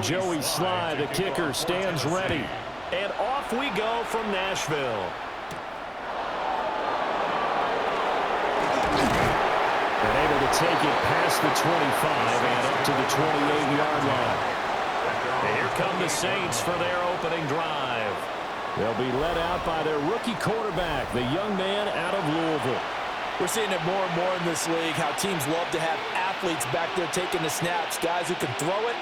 Joey Sly, the kicker, stands ready. And off we go from Nashville. And able to take it past the 25 and up to the 28-yard line. And here come the Saints for their opening drive. They'll be led out by their rookie quarterback, the young man out of Louisville. We're seeing it more and more in this league, how teams love to have athletes back there taking the snaps, guys who can throw it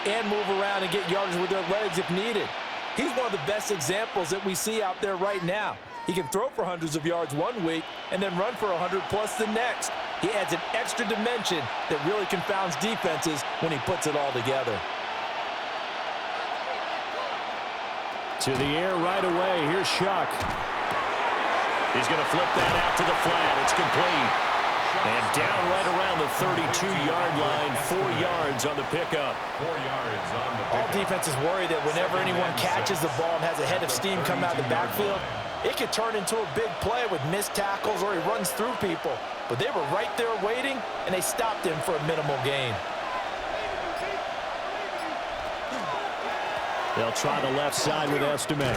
and move around and get yardage with their legs if needed. He's one of the best examples that we see out there right now. He can throw for hundreds of yards one week and then run for 100+ the next. He adds an extra dimension that really confounds defenses when he puts it all together. To the air right away. Here's Shuck. He's going to flip that out to the flat. It's complete. And down right around the 32-yard line. 4 yards on the pickup. 4 yards on the pickup. All defenses worry that whenever anyone catches the ball and has a head of steam come out of the backfield, it could turn into a big play with missed tackles or he runs through people. But they were right there waiting, and they stopped him for a minimal gain. They'll try the left side with Estime.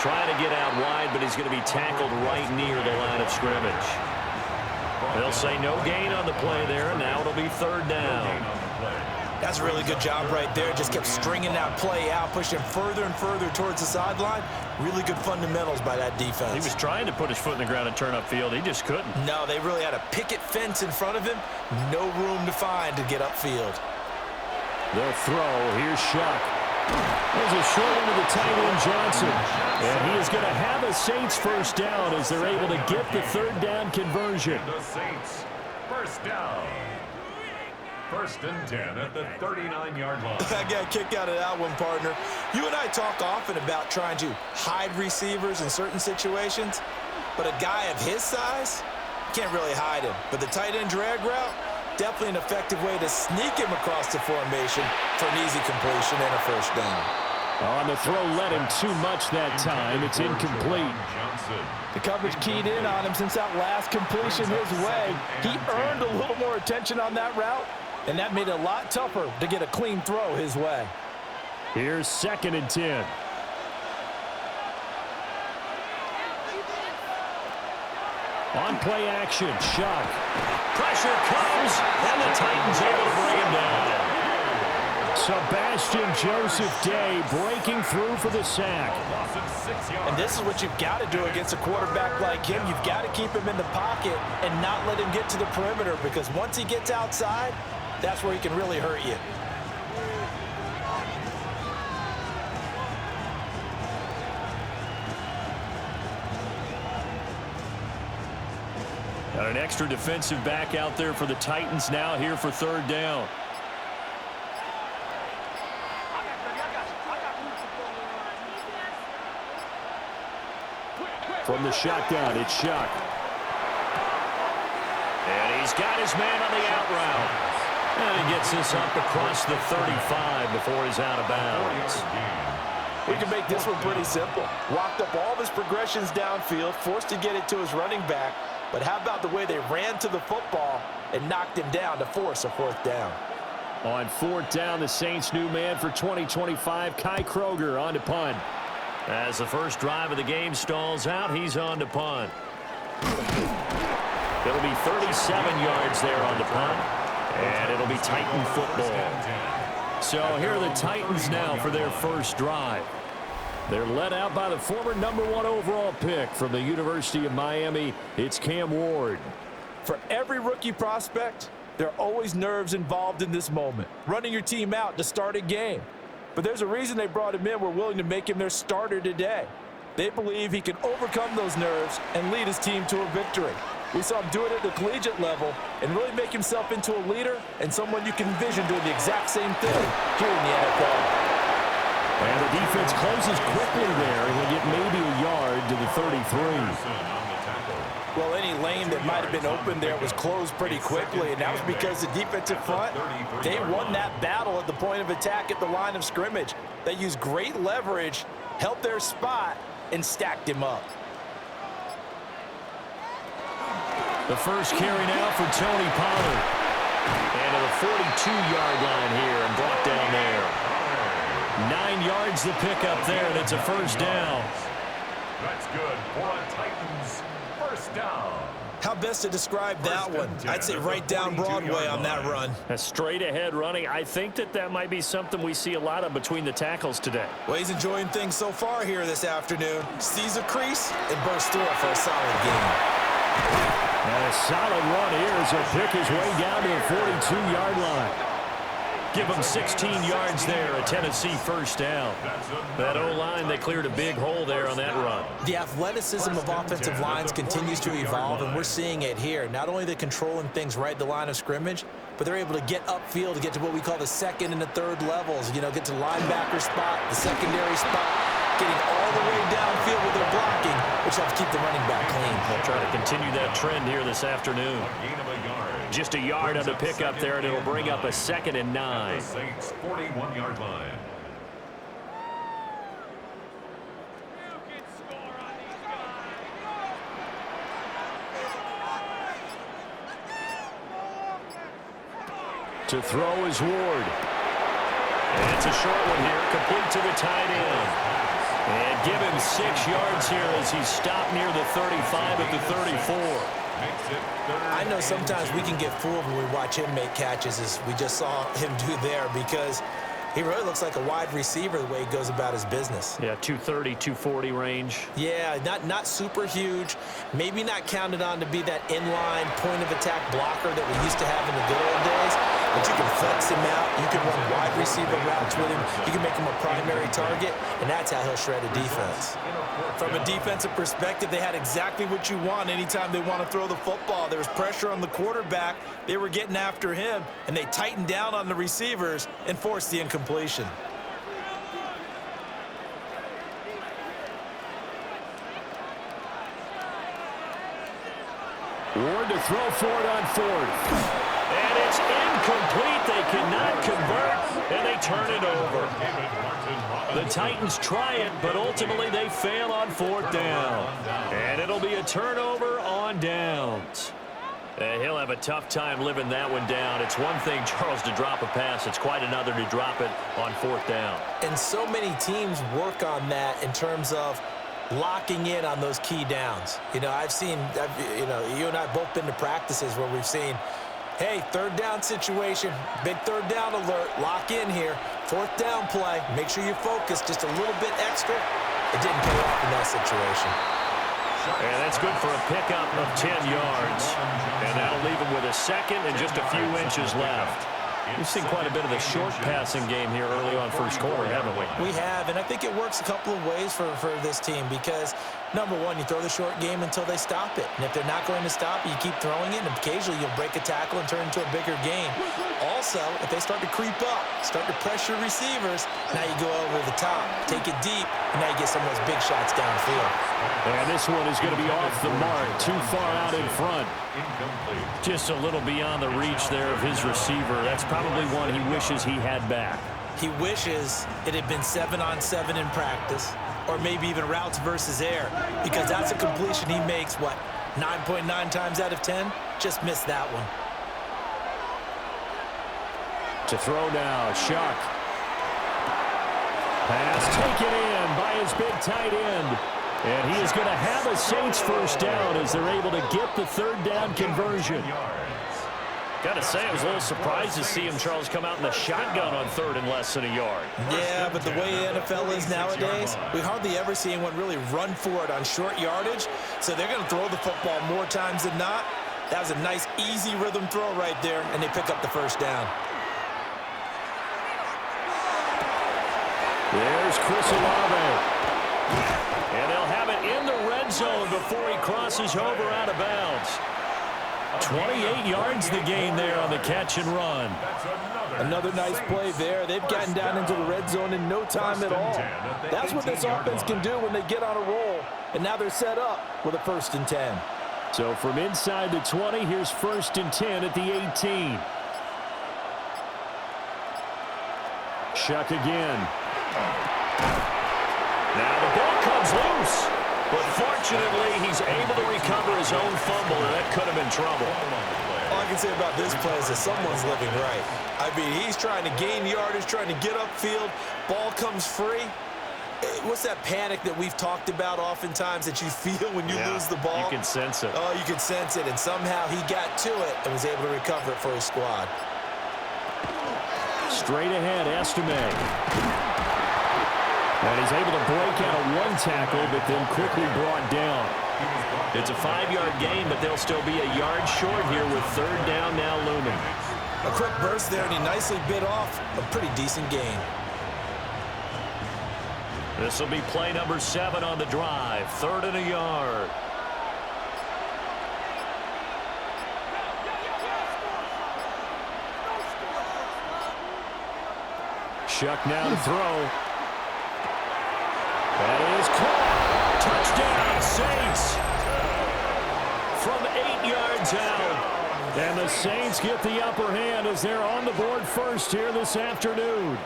Trying to get out wide, but he's going to be tackled right near the line of scrimmage. They'll say no gain on the play there, and now it'll be 3rd down. That's a really good job right there. Just kept stringing that play out, pushing him further and further towards the sideline. Really good fundamentals by that defense. He was trying to put his foot in the ground and turn upfield. He just couldn't. No, they really had a picket fence in front of him. No room to find to get upfield. They'll throw. Here's Shuck. There's a short one to the tight end, Johnson. And he is going to have a Saints first down as they're able to get the 3rd down conversion. The Saints, first down. 1st and 10 at the 39-yard line. I got a kick out of that one, partner. You and I talk often about trying to hide receivers in certain situations, but a guy of his size, can't really hide him. But the tight end drag route, definitely an effective way to sneak him across the formation for an easy completion and a first down. On the throw, led him too much that time. It's incomplete. The coverage keyed in on him since that last completion his way. He earned a little more attention on that route, and that made it a lot tougher to get a clean throw his way. Here's 2nd and 10. On play action, Shuck. Pressure comes, and the Titans able to bring him down. Sebastian Joseph Day breaking through for the sack. And this is what you've got to do against a quarterback like him. You've got to keep him in the pocket and not let him get to the perimeter, because once he gets outside, that's where he can really hurt you. Got an extra defensive back out there for the Titans now here for 3rd down. From the shotgun, it's Shuck. And he's got his man on the out route. And he gets this up across the 35 before he's out of bounds. We can make this one pretty simple. Walked up all of his progressions downfield, forced to get it to his running back. But how about the way they ran to the football and knocked him down to force a 4th down? On 4th down, the Saints' new man for 2025, Kai Kroger, on to punt. As the first drive of the game stalls out, he's on to punt. It'll be 37 yards there on the punt, and it'll be Titan football. So here are the Titans now for their first drive. They're led out by the former #1 overall pick from the University of Miami. It's Cam Ward. For every rookie prospect, there are always nerves involved in this moment. Running your team out to start a game. But there's a reason they brought him in. We're willing to make him their starter today. They believe he can overcome those nerves and lead his team to a victory. We saw him do it at the collegiate level and really make himself into a leader and someone you can envision doing the exact same thing here in the NFL. And the defense closes quickly there, and we get maybe a yard to the 33. Well, any lane that might have been open there was closed pretty quickly, and that was because the defensive front, they won that battle at the point of attack at the line of scrimmage. They used great leverage, held their spot, and stacked him up. The first carry now for Tony Pollard. And to the 42-yard line here and brought down there. 9 yards the pickup there, and it's a first down. That's good for a Titans first down. How best to describe that one? I'd say right down Broadway on that run. A straight-ahead running. I think that might be something we see a lot of between the tackles today. Well, he's enjoying things so far here this afternoon. Sees a crease and bursts through it for a solid game. And a solid run here as he'll pick his way down to the 42-yard line. Give him 16 yards there, a Tennessee first down. That O-line, they cleared a big hole there on that run. The athleticism of offensive lines continues to evolve, and we're seeing it here. Not only are they controlling things right at the line of scrimmage, but they're able to get upfield to get to what we call the second and the third levels. You know, get to linebacker spot, the secondary spot, getting all the way downfield with their blocking, which helps keep the running back clean. They'll try to continue that trend here this afternoon. Just a yard on the pickup there, and it'll bring up a 2nd and 9. The Saints' 41-yard line. To throw is Ward. And it's a short one here, complete to the tight end. And give him 6 yards here as he's stopped near the 35 at the 34. I know sometimes we can get fooled when we watch him make catches, as we just saw him do there, because he really looks like a wide receiver the way he goes about his business. Yeah, 230, 240 range. Yeah, not super huge. Maybe not counted on to be that inline point-of-attack blocker that we used to have in the good old days. But you can flex him out. You can run wide receiver routes with him. You can make him a primary target, and that's how he'll shred a defense. From a defensive perspective, they had exactly what you want anytime they want to throw the football. There was pressure on the quarterback. They were getting after him, and they tightened down on the receivers and forced the incompletion. Ward to throw for it on 4th. And it's incomplete. They cannot convert, and they turn it over. The Titans try it, but ultimately they fail on 4th down. And it'll be a turnover on downs. And he'll have a tough time living that one down. It's one thing, Charles, to drop a pass. It's quite another to drop it on 4th down. And so many teams work on that in terms of locking in on those key downs. You know, you and I have both been to practices where we've seen, hey, 3rd down situation, big 3rd down alert, lock in here, 4th down play, make sure you focus just a little bit extra. It didn't pay off in that situation. And that's good for a pickup of 10 yards. And that'll leave him with a 2nd and just a few inches left. We've seen quite a bit of the short passing game here early on first quarter, haven't we? We have, and I think it works a couple of ways for this team because, number one, you throw the short game until they stop it. And if they're not going to stop it, you keep throwing it, and occasionally you'll break a tackle and turn it into a bigger game. Also, if they start to creep up, start to pressure receivers, now you go over the top, take it deep, and now you get some of those big shots downfield. And this one is going to be off the mark, too far out in front. Just a little beyond the reach there of his receiver. That's probably one he wishes he had back. He wishes it had been 7-on-7 in practice, or maybe even routes versus air, because that's a completion he makes, 9.9 times out of 10? Just missed that one. To throw now, Shuck. Pass taken in by his big tight end. And he is going to have a Saints first down as they're able to get the 3rd down conversion. Got to say, I was a little surprised to see him, Charles, come out in the shotgun on 3rd and less than a yard. Yeah, but the way the NFL is nowadays, we hardly ever see anyone really run for it on short yardage. So they're going to throw the football more times than not. That was a nice, easy rhythm throw right there, and they pick up the first down. There's Chris Olave. And they'll have it in the red zone before he crosses over out of bounds. 28 yards the gain there on the catch and run. Another nice play there. They've gotten down into the red zone in no time at all. That's what this offense can do when they get on a roll. And now they're set up with a 1st and 10. So from inside the 20, here's 1st and 10 at the 18. Shuck again. Now the ball comes loose, but fortunately he's able to recover his own fumble, and that could have been trouble. Like I can say about this play is that someone's living right. I mean, he's trying to gain yardage, trying to get upfield. Ball comes free. What's that panic that we've talked about oftentimes that you feel when you lose the ball? You can sense it. Oh, you can sense it, and somehow he got to it and was able to recover it for his squad. Straight ahead, Estime. And he's able to break out of one tackle, but then quickly brought down. It's a 5-yard gain, but they'll still be a yard short here with third down now looming. A quick burst there, and he nicely bit off a pretty decent gain. This will be play number 7 on the drive. 3rd and a yard. Shuck now to throw. That is caught. Touchdown, Saints. From 8 yards out. And the Saints get the upper hand as they're on the board first here this afternoon.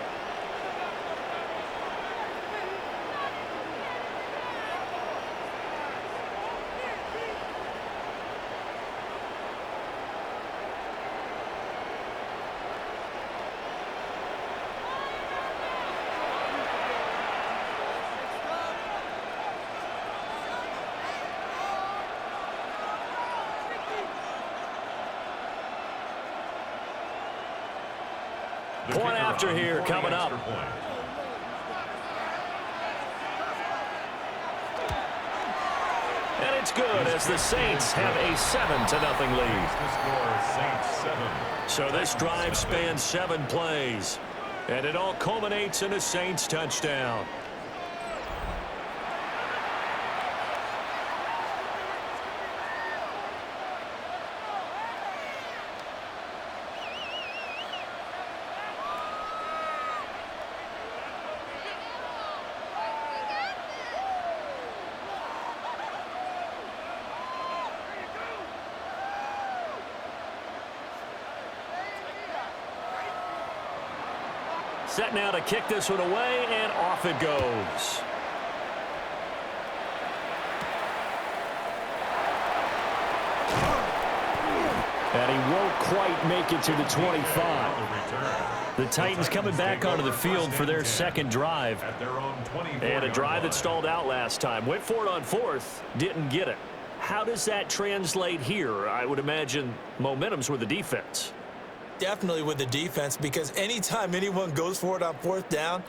Point after here coming up. And it's good as the Saints have a 7-0 lead. So this drive spans 7 plays. And it all culminates in a Saints touchdown. Set now to kick this one away, and off it goes. And he won't quite make it to the 25. The Titans coming back onto the field for their second drive. And a drive that stalled out last time. Went for it on 4th, didn't get it. How does that translate here? I would imagine momentum's with the defense. Definitely with the defense, because anytime anyone goes for it on 4th down,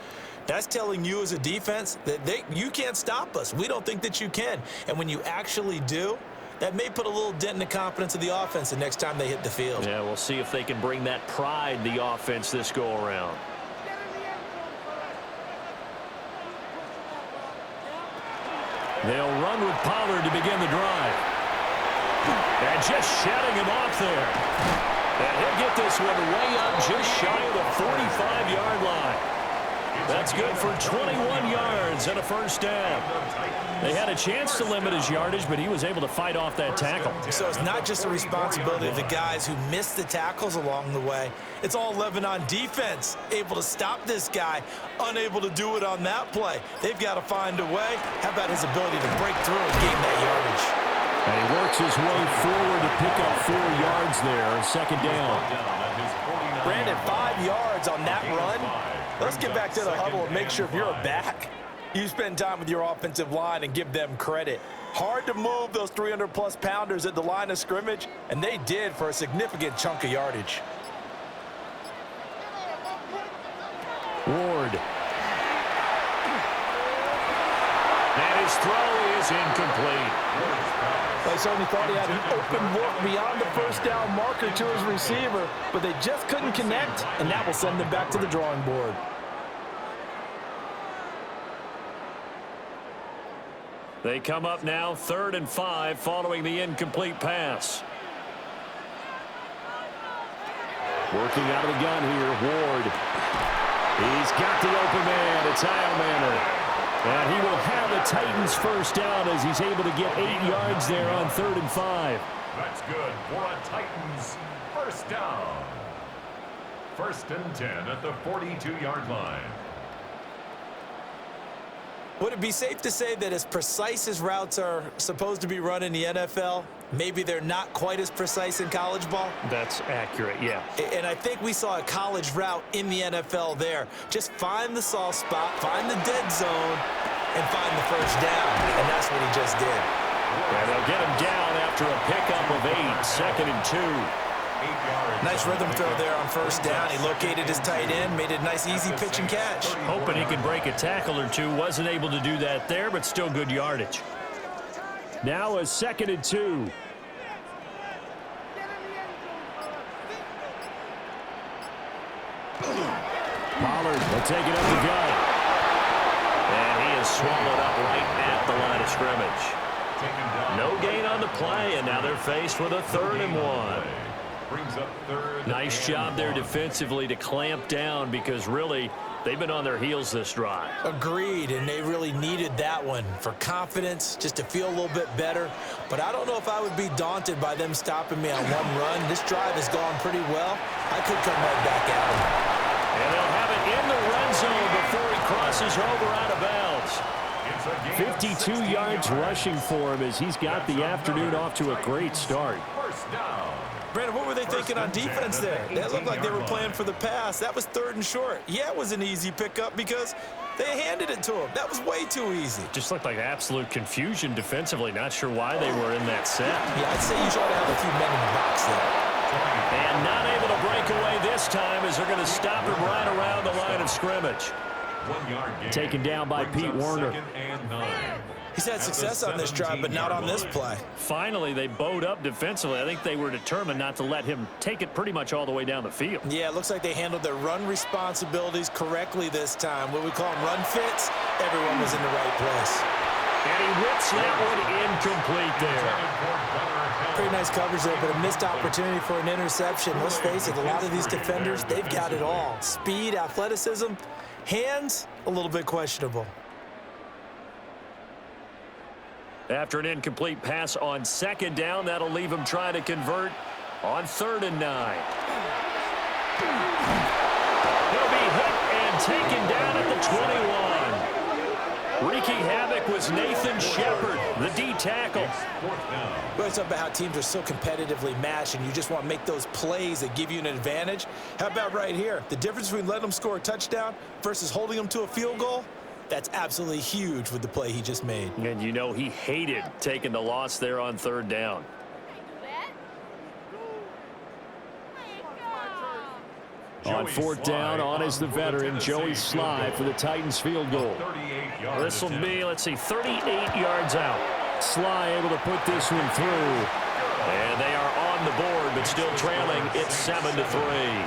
that's telling you as a defense that you can't stop us. We don't think that you can. And when you actually do, that may put a little dent in the confidence of the offense the next time they hit the field. Yeah, we'll see if they can bring that pride the offense this go-around. They'll run with Pollard to begin the drive. And just shutting him off there. And he'll get this one way up just shy of the 45-yard line. That's good for 21 yards and a first down. They had a chance to limit his yardage, but he was able to fight off that tackle. So it's not just the responsibility of the guys who missed the tackles along the way. It's all Lebanon defense, able to stop this guy, unable to do it on that play. They've got to find a way. How about his ability to break through and gain that yardage? And he works his way forward to pick up 4 yards there. Second down. Brandon, 5 yards on that run. Let's get back to the huddle and make sure if you're a back, you spend time with your offensive line and give them credit. Hard to move those 300-plus pounders at the line of scrimmage, and they did for a significant chunk of yardage. Ward. And his throw is incomplete. They certainly thought he had an open look beyond the first down marker to his receiver, but they just couldn't connect, and that will send them back to the drawing board. They come up now 3rd and 5 following the incomplete pass. Working out of the gun here, Ward. He's got the open man. It's All-Madden. And he will have the Titans first down as he's able to get 8 yards there on 3rd and 5. That's good for a Titans first down. 1st and 10 at the 42-yard line. Would it be safe to say that as precise as routes are supposed to be run in the NFL, maybe they're not quite as precise in college ball? That's accurate, yeah. And I think we saw a college route in the NFL there. Just find the soft spot, find the dead zone, and find the first down. And that's what he just did. And they'll get him down after a pickup of 8, 2nd and 2. Nice rhythm throw there on first down. He located his tight end, made a nice easy pitch and catch. Hoping he could break a tackle or two. Wasn't able to do that there, but still good yardage. Now a 2nd and 2. Pollard will take it up the gut. And he is swallowed up right at the line of scrimmage. No gain on the play, and now they're faced with a 3rd and 1. Nice job there defensively to clamp down because really they've been on their heels this drive. Agreed, and they really needed that one for confidence, just to feel a little bit better. But I don't know if I would be daunted by them stopping me on one run. This drive has gone pretty well. I could come right back at them. And they'll have it in the red zone before he crosses over out of bounds. 52 yards rushing for him as he's got the afternoon off to a great start. Brandon, what were they thinking on defense there? That looked like they were playing for the pass. That was 3rd and short. Yeah, it was an easy pickup because they handed it to him. That was way too easy. Just looked like absolute confusion defensively. Not sure why they were in that set. Yeah, I'd say you ought to have a few men in the box there. And not able to break away this time as they're going to stop him right around the line of scrimmage. 1 yard gain. Taken down by Pete Werner. 2nd and 9. He's had success on this drive, but not on this play. Finally, they bowed up defensively. I think they were determined not to let him take it pretty much all the way down the field. Yeah, it looks like they handled their run responsibilities correctly this time. What we call them run fits, everyone was in the right place. And he whips that one incomplete there. Pretty nice coverage there, but a missed opportunity for an interception. Let's face it, a lot of these defenders, they've got it all. Speed, athleticism, hands, a little bit questionable. After an incomplete pass on 2nd down, that'll leave him trying to convert on 3rd and 9. He'll be hit and taken down at the 21. Wreaking havoc was Nathan Shepard, the D tackle. Well, it's about how teams are so competitively matched, and you just want to make those plays that give you an advantage. How about right here? The difference between letting them score a touchdown versus holding them to a field goal? That's absolutely huge with the play he just made. And you know he hated taking the loss there on 3rd down. On 4th down, on is the veteran, Joey Sly for the Titans field goal. This will be, let's see, 38 yards out. Sly able to put this one through. And they are on the board, but still trailing. It's 7-3.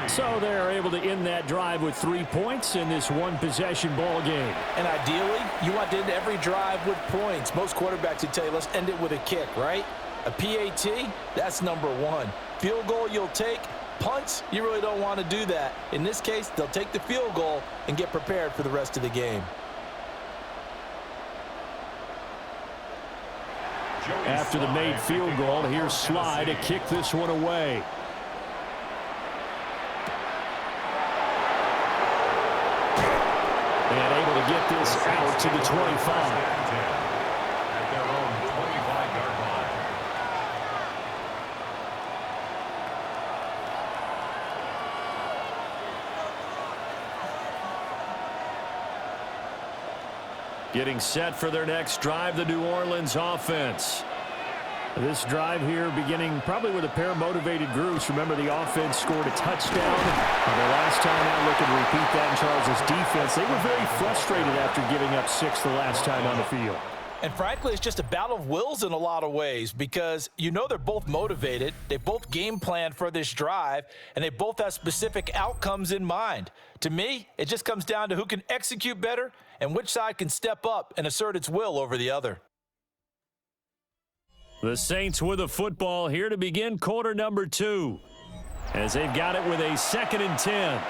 So they're able to end that drive with 3 points in this one-possession ball game. And ideally, you want to end every drive with points. Most quarterbacks would tell you, let's end it with a kick, right? A PAT, that's number 1. Field goal you'll take. Punts, you really don't want to do that. In this case, they'll take the field goal and get prepared for the rest of the game. After the made field goal, here's Sly to kick this one away. And able to get this out to the 25. At their own 25-yard line. Getting set for their next drive, the New Orleans offense. This drive here beginning probably with a pair of motivated groups. Remember, the offense scored a touchdown. And the last time out, looking to repeat that in Charles' defense. They were very frustrated after giving up 6 the last time on the field. And frankly, it's just a battle of wills in a lot of ways because you know they're both motivated. They both game planned for this drive, and they both have specific outcomes in mind. To me, it just comes down to who can execute better and which side can step up and assert its will over the other. The Saints with the football here to begin quarter number 2 as they've got it with a 2nd and 10.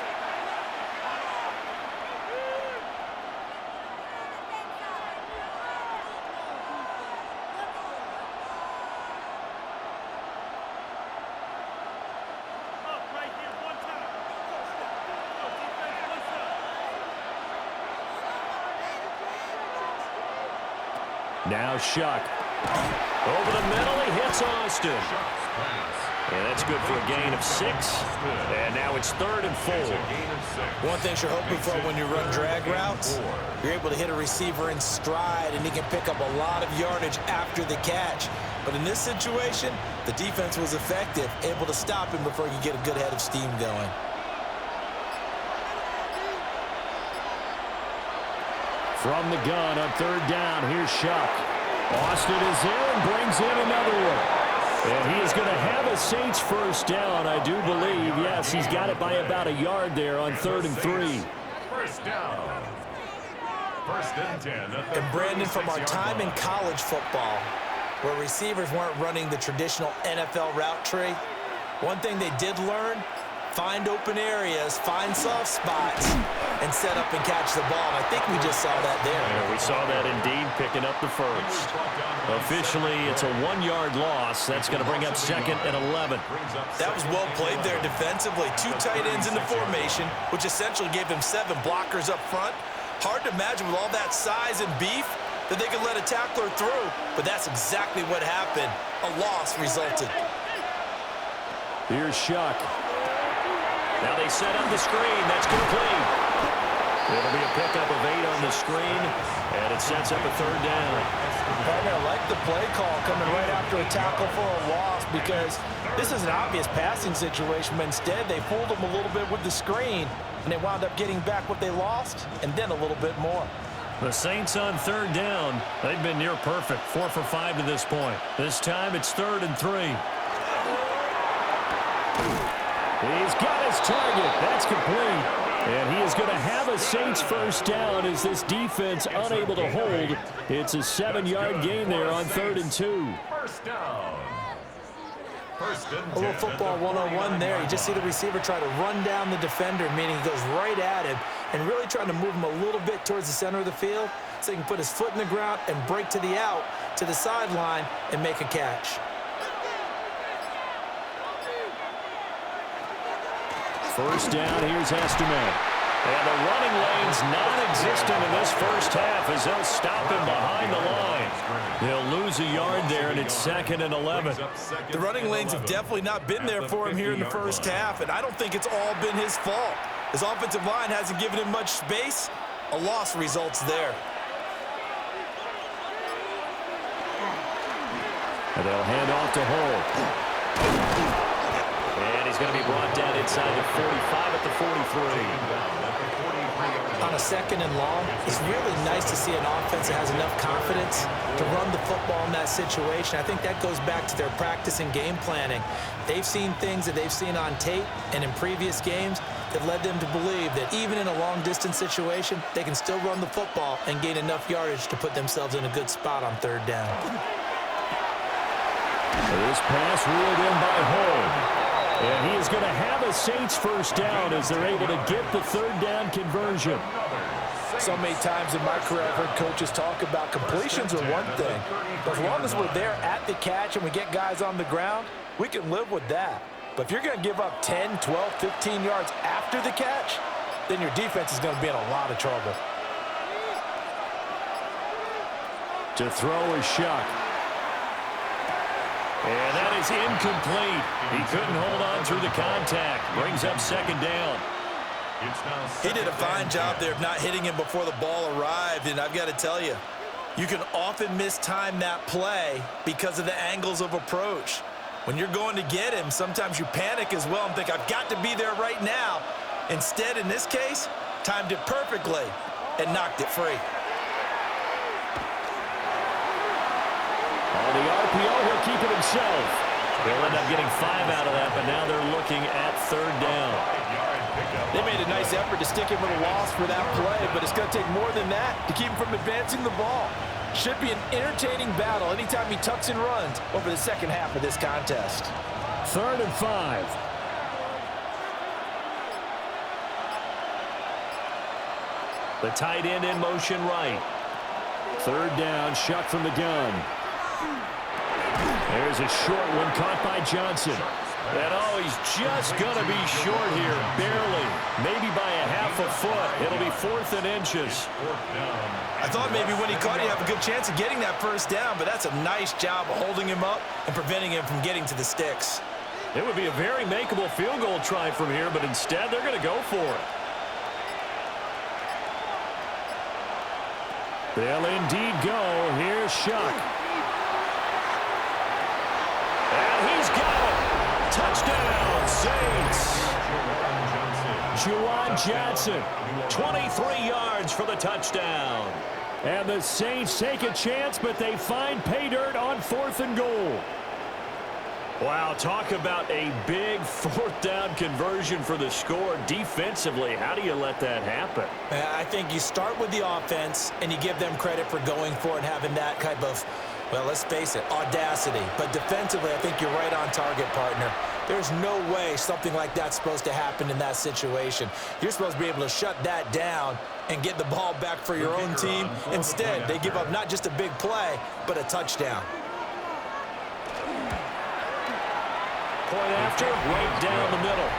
Now Shuck. Over the middle, he hits Austin. And that's good for a gain of 6. And now it's 3rd and 4. One thing you're hoping for when you run drag routes, you're able to hit a receiver in stride, and he can pick up a lot of yardage after the catch. But in this situation, the defense was effective, able to stop him before he could get a good head of steam going. From the gun on 3rd down, here's Shuck. Austin is there and brings in another one. And he is going to have a Saints first down, I do believe. Yes, he's got it by about a yard there on 3rd and 3. First down. 1st and 10. And Brandon, from our time in college football, where receivers weren't running the traditional NFL route tree, one thing they did learn, find open areas, find soft spots, and set up and catch the ball. And I think we just saw that there. Yeah, we saw that indeed, picking up the first. Officially, it's a 1-yard loss. That's going to bring up 2nd and 11. That was well played there defensively. 2 tight ends in the formation, which essentially gave them 7 blockers up front. Hard to imagine with all that size and beef that they could let a tackler through, but that's exactly what happened. A loss resulted. Here's Shuck. Now they set up the screen. That's complete. It'll be a pickup of 8 on the screen, and it sets up a 3rd down. Partner, I like the play call coming right after a tackle for a loss, because this is an obvious passing situation, but instead they fooled them a little bit with the screen, and they wound up getting back what they lost, and then a little bit more. The Saints on 3rd down. They've been near perfect, 4 for 5 to this point. This time it's 3rd and 3. He's got his target. That's complete. And he is going to have a Saints first down as this defense unable to hold. It's a 7-yard gain there on 3rd and 2. First down. A little football 101 there. You just see the receiver try to run down the defender, meaning he goes right at him and really trying to move him a little bit towards the center of the field so he can put his foot in the ground and break to the out, to the sideline, and make a catch. First down, here's Estiman. And the running lane's non-existent in this first half as they'll stop him behind the line. They'll lose a yard there, and it's 2nd and 11. The running lanes have definitely not been there for him here in the first half, and I don't think it's all been his fault. His offensive line hasn't given him much space. A loss results there. And they'll hand off to Hull. And he's going to be brought down inside the 45 at the 43. On a 2nd and long, it's really nice to see an offense that has enough confidence to run the football in that situation. I think that goes back to their practice and game planning. They've seen things that they've seen on tape and in previous games that led them to believe that even in a long-distance situation, they can still run the football and gain enough yardage to put themselves in a good spot on 3rd down. This pass ruled in by Hull. And he is going to have a Saints first down as they're able to get the 3rd down conversion. So many times in my career, I've heard coaches talk about completions are one thing. But as long as we're there at the catch and we get guys on the ground, we can live with that. But if you're going to give up 10, 12, 15 yards after the catch, then your defense is going to be in a lot of trouble. To throw is Shuck. And that is incomplete. He couldn't hold on through the contact. Brings up 2nd down. He did a fine job there of not hitting him before the ball arrived, and I've got to tell you, you can often mistime that play because of the angles of approach. When you're going to get him, sometimes you panic as well and think, I've got to be there right now. Instead, in this case, timed it perfectly and knocked it free. On the RPO, he'll keep it himself. They'll end up getting 5 out of that, but now they're looking at 3rd down. They made a nice effort to stick him with a loss for that play, but it's going to take more than that to keep him from advancing the ball. Should be an entertaining battle anytime he tucks and runs over the second half of this contest. 3rd and 5. The tight end in motion right. 3rd down, Shuck from the gun. There's a short one caught by Johnson. And oh, he's just going to be short here, barely. Maybe by a half a foot. It'll be 4th and inches. I thought maybe when he caught it, he'd have a good chance of getting that first down, but that's a nice job of holding him up and preventing him from getting to the sticks. It would be a very makeable field goal try from here, but instead they're going to go for it. They'll indeed go. Here's Shuck. And he's got it. Touchdown, Saints. Juwan Johnson, 23 yards for the touchdown. And the Saints take a chance, but they find pay dirt on 4th and goal. Wow, talk about a big 4th down conversion for the score. Defensively, how do you let that happen? I think you start with the offense, and you give them credit for going for it, having that type of, well, let's face it, audacity. But defensively, I think you're right on target, partner. There's no way something like that's supposed to happen in that situation. You're supposed to be able to shut that down and get the ball back for your own team. Instead, they give up not just a big play, but a touchdown. Point after, right down the middle.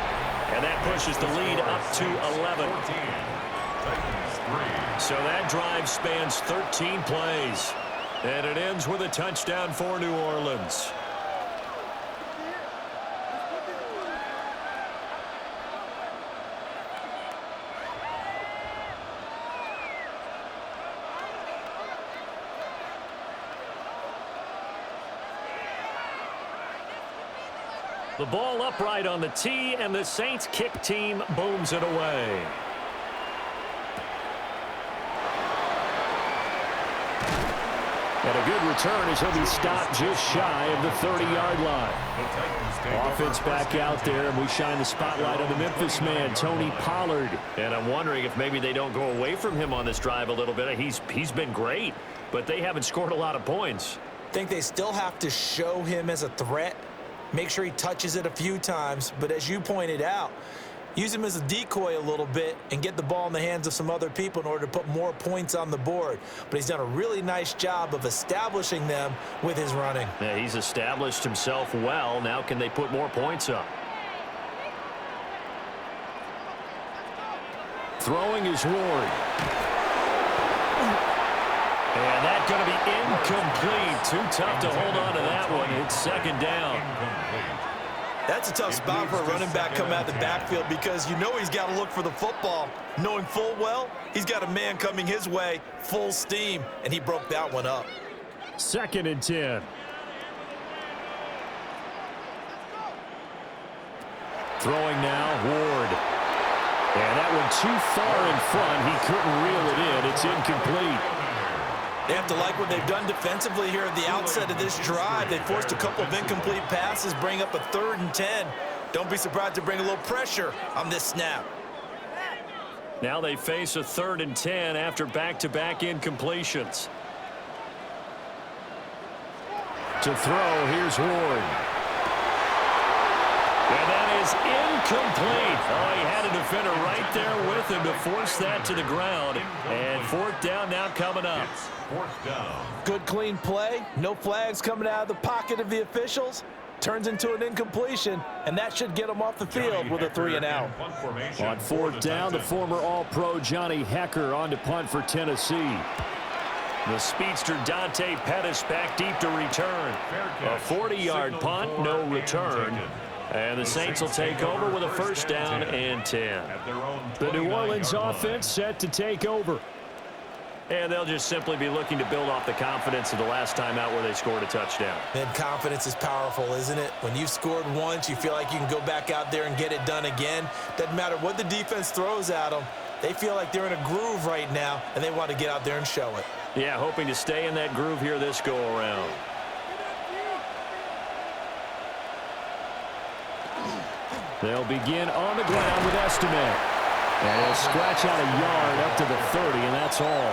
And that pushes the lead up to 11. So that drive spans 13 plays. And it ends with a touchdown for New Orleans. The ball upright on the tee, and the Saints kick team booms it away. And a good return as he'll be stopped just shy of the 30-yard line. Offense back out there, and we shine the spotlight on the Memphis man, Tony Pollard. And I'm wondering if maybe they don't go away from him on this drive a little bit. He's been great, but they haven't scored a lot of points. I think they still have to show him as a threat. Make sure he touches it a few times, but as you pointed out, use him as a decoy a little bit and get the ball in the hands of some other people in order to put more points on the board. But he's done a really nice job of establishing them with his running. Yeah, he's established himself well. Now can they put more points up? Throwing is Ward. And that's going to be incomplete. Too tough to hold on to that one. It's 2nd down. That's a tough spot for a running back coming out of the backfield because you know he's got to look for the football, knowing full well he's got a man coming his way, full steam, and he broke that one up. 2nd and 10. Throwing now, Ward. And that one too far in front. He couldn't reel it in. It's incomplete. They have to like what they've done defensively here at the outset of this drive. They forced a couple of incomplete passes, bring up a 3rd and 10. Don't be surprised to bring a little pressure on this snap. Now they face a 3rd and 10 after back-to-back incompletions. To throw, here's Ward. And that is incomplete. Oh, he had a defender right there with him to force that to the ground. And 4th down now coming up. 4th down. Good clean play. No flags coming out of the pocket of the officials. Turns into an incompletion, and that should get him off the field with a 3 and out. On 4th down, the former All-Pro Johnny Hecker on to punt for Tennessee. The speedster Dante Pettis back deep to return. A 40-yard punt, no return. And the Saints will take over with a 1st down and 10. The New Orleans offense set to take over. And they'll just simply be looking to build off the confidence of the last time out where they scored a touchdown. And confidence is powerful, isn't it? When you've scored once, you feel like you can go back out there and get it done again. Doesn't matter what the defense throws at them. They feel like they're in a groove right now, and they want to get out there and show it. Yeah, hoping to stay in that groove here this go-around. They'll begin on the ground with Estimate. And he'll scratch out a yard up to the 30, and that's all.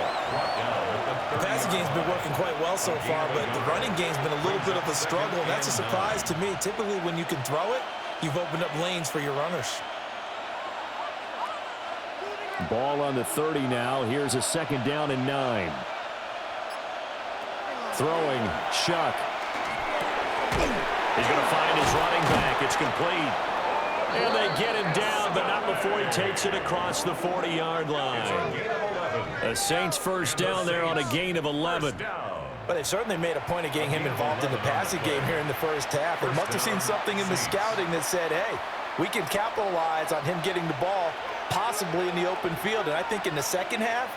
The passing game's been working quite well so far, but the running game's been a little bit of a struggle, and that's a surprise to me. Typically, when you can throw it, you've opened up lanes for your runners. Ball on the 30 now. Here's a 2nd down and 9. Throwing, Shuck. He's going to find his running back. It's complete. And they get him down, but not before he takes it across the 40-yard line. The Saints first down there on a gain of 11. But they've certainly made a point of getting him involved in the passing game here in the first half. They must have seen something in the scouting that said, hey, we can capitalize on him getting the ball possibly in the open field. And I think in the second half,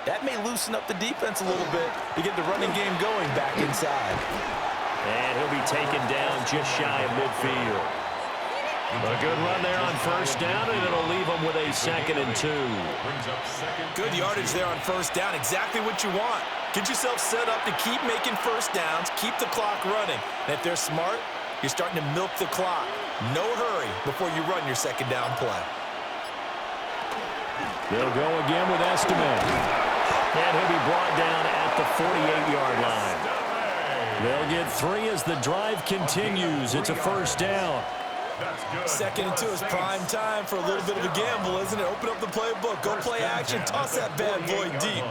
that may loosen up the defense a little bit to get the running game going back inside. And he'll be taken down just shy of midfield. A good run there on first down, and it'll leave them with a 2nd and 2. Good yardage there on first down. Exactly what you want. Get yourself set up to keep making first downs, keep the clock running. And if they're smart, you're starting to milk the clock. No hurry before you run your second down play. They'll go again with Estimate. And he'll be brought down at the 48-yard line. They'll get 3 as the drive continues. It's a first down. 2nd and 2 is prime time for a little bit of a gamble, isn't it? Open up the playbook, go play action, toss that bad boy deep.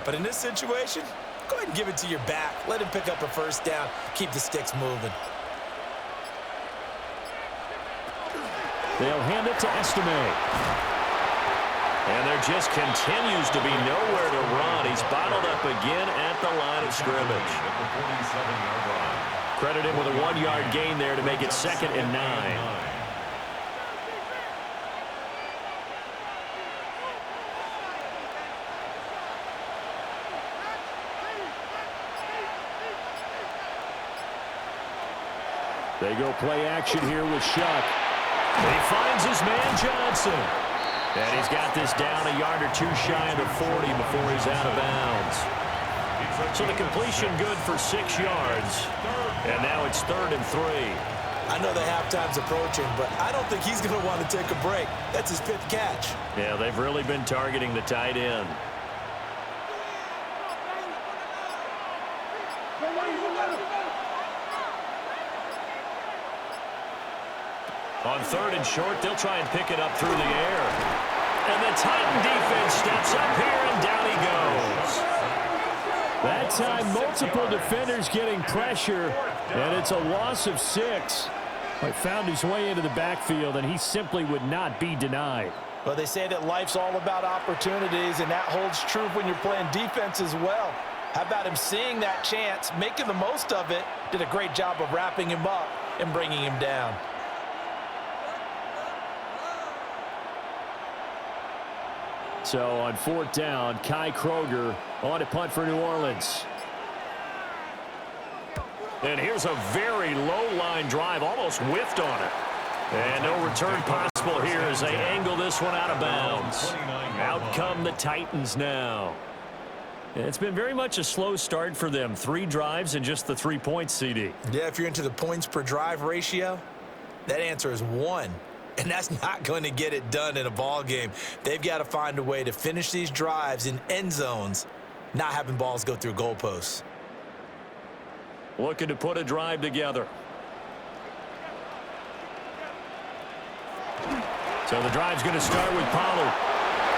But in this situation, go ahead and give it to your back. Let him pick up a first down. Keep the sticks moving. They'll hand it to Estimate. And there just continues to be nowhere to run. He's bottled up again at the line of scrimmage. Credit him with a 1-yard gain there to make it 2nd and 9. They go play action here with Shuck. He finds his man Johnson. And he's got this down a yard or two shy of the 40 before he's out of bounds. So the completion good for 6 yards. And now it's 3rd and 3. I know the halftime's approaching, but I don't think he's going to want to take a break. That's his 5th catch. Yeah, they've really been targeting the tight end. On 3rd and short, they'll try and pick it up through the air. And the Titan defense steps up here, and down he goes. That time, multiple defenders getting pressure, and it's a loss of 6. He found his way into the backfield, and he simply would not be denied. Well, they say that life's all about opportunities, and that holds true when you're playing defense as well. How about him seeing that chance, making the most of it, did a great job of wrapping him up and bringing him down. So on 4th down, Kai Kroger on to punt for New Orleans. And here's a very low-line drive, almost whiffed on it. And no return possible here as they angle this one out of bounds. Out come the Titans now. It's been very much a slow start for them. 3 drives and just the 3 points, CD. Yeah, if you're into the points per drive ratio, that answer is 1. And that's not going to get it done in a ball game. They've got to find a way to finish these drives in end zones, not having balls go through goalposts. Looking to put a drive together. So the drive's going to start with Pollard.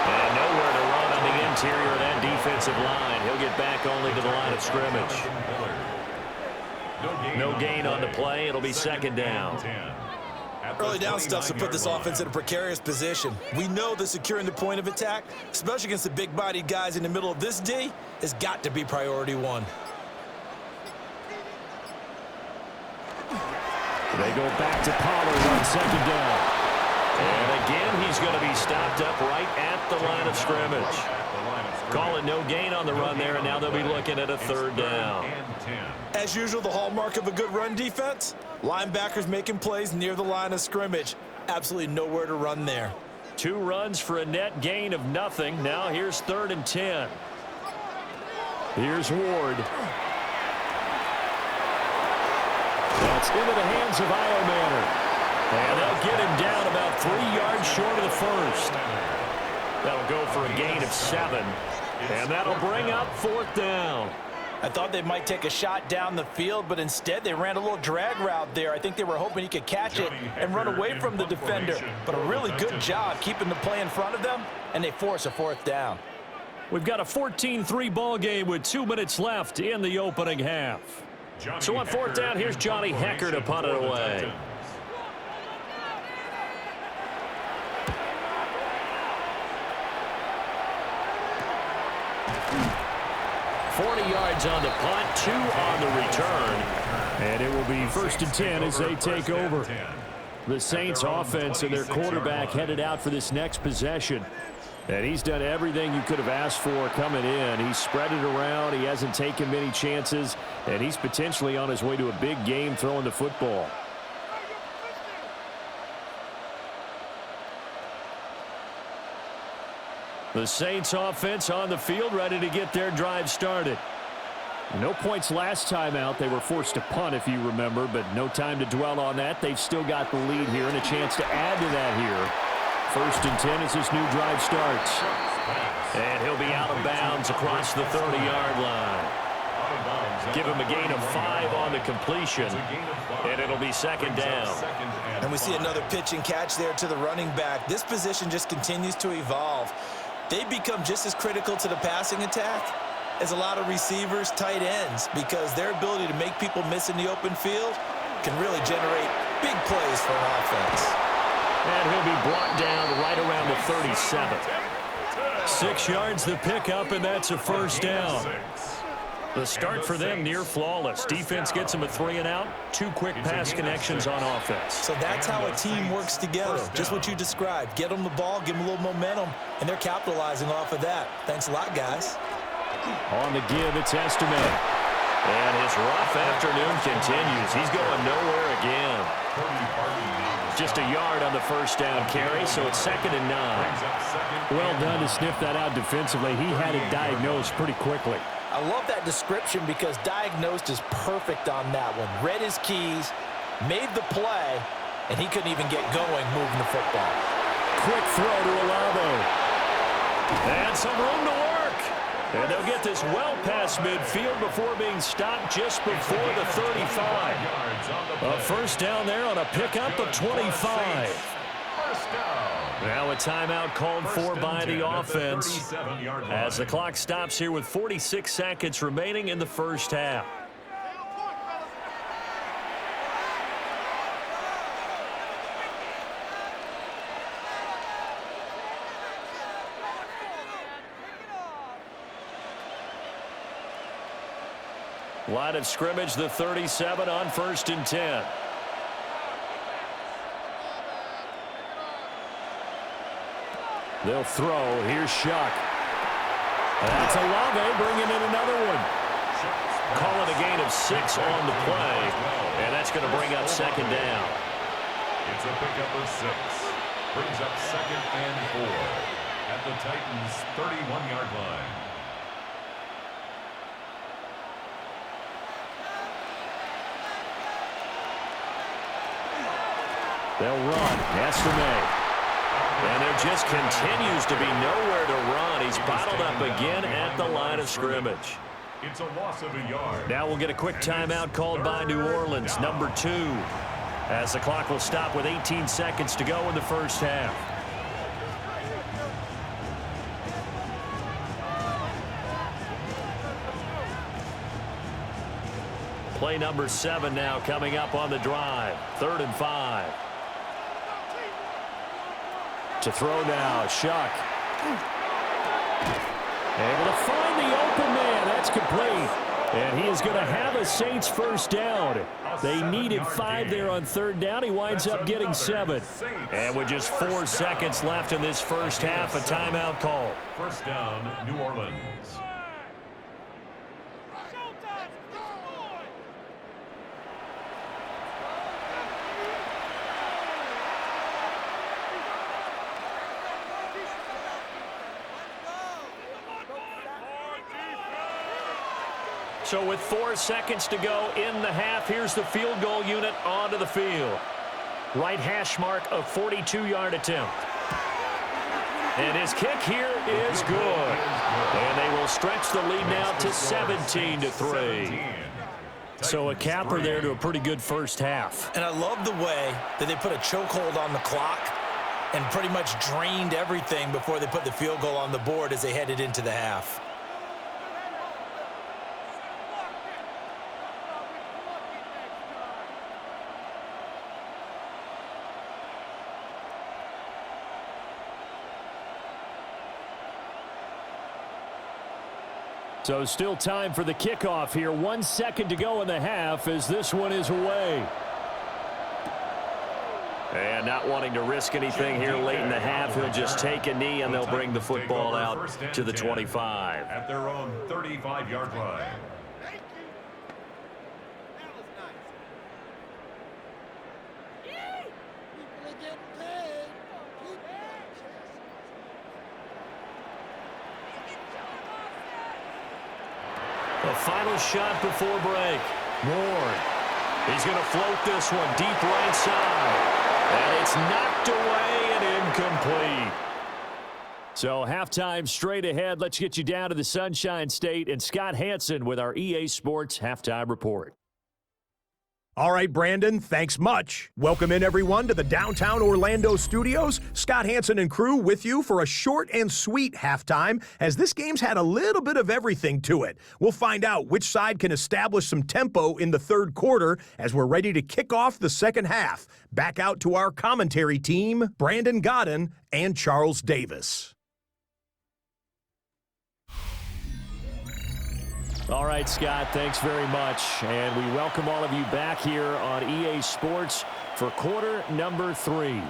And nowhere to run on the interior of that defensive line. He'll get back only to the line of scrimmage. No gain on the play. It'll be 2nd down. Early down stuff to put this offense in a precarious position. We know that securing the point of attack, especially against the big-bodied guys in the middle of this D, has got to be priority 1. They go back to Pollard on 2nd down. And again, he's going to be stopped up right at the line of scrimmage. Calling no gain on the run there, and now they'll be looking at a 3rd down. As usual, the hallmark of a good run defense, linebackers making plays near the line of scrimmage. Absolutely nowhere to run there. 2 runs for a net gain of nothing. Now here's 3rd and 10. Here's Ward. That's into the hands of All-Madden. And they'll get him down about 3 yards short of the first. That'll go for a gain of 7. And that'll bring up 4th down. I thought they might take a shot down the field, but instead they ran a little drag route there. I think they were hoping he could catch it and run away from the defender. But a really good job keeping the play in front of them, and they force a 4th down. We've got a 14-3 ball game with 2 minutes left in the opening half. So on fourth down, here's Johnny Hecker to punt it away. 40 yards on the punt, 2 on the return. And it will be 1st and 10 as they take over. The Saints offense and their quarterback headed out for this next possession. And he's done everything you could have asked for coming in. He's spread it around. He hasn't taken many chances. And he's potentially on his way to a big game throwing the football. The Saints offense on the field, ready to get their drive started. No points last time out. They were forced to punt, if you remember, but no time to dwell on that. They've still got the lead here and a chance to add to that here. 1st and 10 as this new drive starts. And he'll be out of bounds across the 30-yard line. Give him a gain of 5 on the completion, and it'll be 2nd down. And we see another pitch and catch there to the running back. This position just continues to evolve. They become just as critical to the passing attack as a lot of receivers, tight ends, because their ability to make people miss in the open field can really generate big plays for an offense. And he'll be brought down right around the 37. 6 yards the pickup, and that's a 1st down. The start for them near flawless. Defense gets them a 3-and-out. 2 quick pass connections on offense. So that's how a team works together. Just what you described. Get them the ball, give them a little momentum, and they're capitalizing off of that. Thanks a lot, guys. On the give, it's Estime. And his rough afternoon continues. He's going nowhere again. Just a yard on the 1st down carry, so it's 2nd and 9. Well done to sniff that out defensively. He had it diagnosed pretty quickly. I love that description because diagnosed is perfect on that one. Read his keys, made the play, and he couldn't even get going moving the football. Quick throw to Olavo. And some room to work. And they'll get this well past midfield before being stopped just before the 35. A 1st down there on a pickup of 25. Now a timeout called for by the offense as the clock stops here with 46 seconds remaining in the 1st half. Line of scrimmage, the 37 on 1st and 10. They'll throw. Here's Shuck. That's Olave bringing in another one. Call it a gain of 6 on the play, and that's going to bring up 2nd down. It's a pickup of 6. Brings up 2nd and 4 at the Titans' 31-yard line. They'll run. Estime. And there just continues to be nowhere to run. He's bottled up again at the line of scrimmage. It's a loss of a yard. Now we'll get a quick timeout called by New Orleans, number 2, as the clock will stop with 18 seconds to go in the 1st half. Play number 7 now coming up on the drive. 3rd and 5. To throw now, Shuck. Able to find the open man. That's complete. And he is going to have a Saints 1st down. They needed 5 there on 3rd down. He winds up getting 7. And with just 4 seconds left in this 1st half, a timeout call. 1st down, New Orleans. So with 4 seconds to go in the half, here's the field goal unit onto the field. Right hash mark of 42-yard attempt. And his kick here is good. And they will stretch the lead now to 17-3. So a capper there to a pretty good 1st half. And I love the way that they put a chokehold on the clock and pretty much drained everything before they put the field goal on the board as they headed into the half. So still time for the kickoff here. 1 second to go in the half as this one is away. And not wanting to risk anything here late in the half, he'll just take a knee and they'll bring the football out to the 25. At their own 35-yard line. The final shot before break. Ward. He's going to float this one deep right side. And it's knocked away and incomplete. So halftime straight ahead. Let's get you down to the Sunshine State and Scott Hansen with our EA Sports Halftime Report. All right, Brandon, thanks much. Welcome in, everyone, to the downtown Orlando studios. Scott Hansen and crew with you for a short and sweet halftime, as this game's had a little bit of everything to it. We'll find out which side can establish some tempo in the third quarter as we're ready to kick off the second half. Back out to our commentary team, Brandon Godden and Charles Davis. All right, Scott, thanks very much. And we welcome all of you back here on EA Sports for quarter number 3.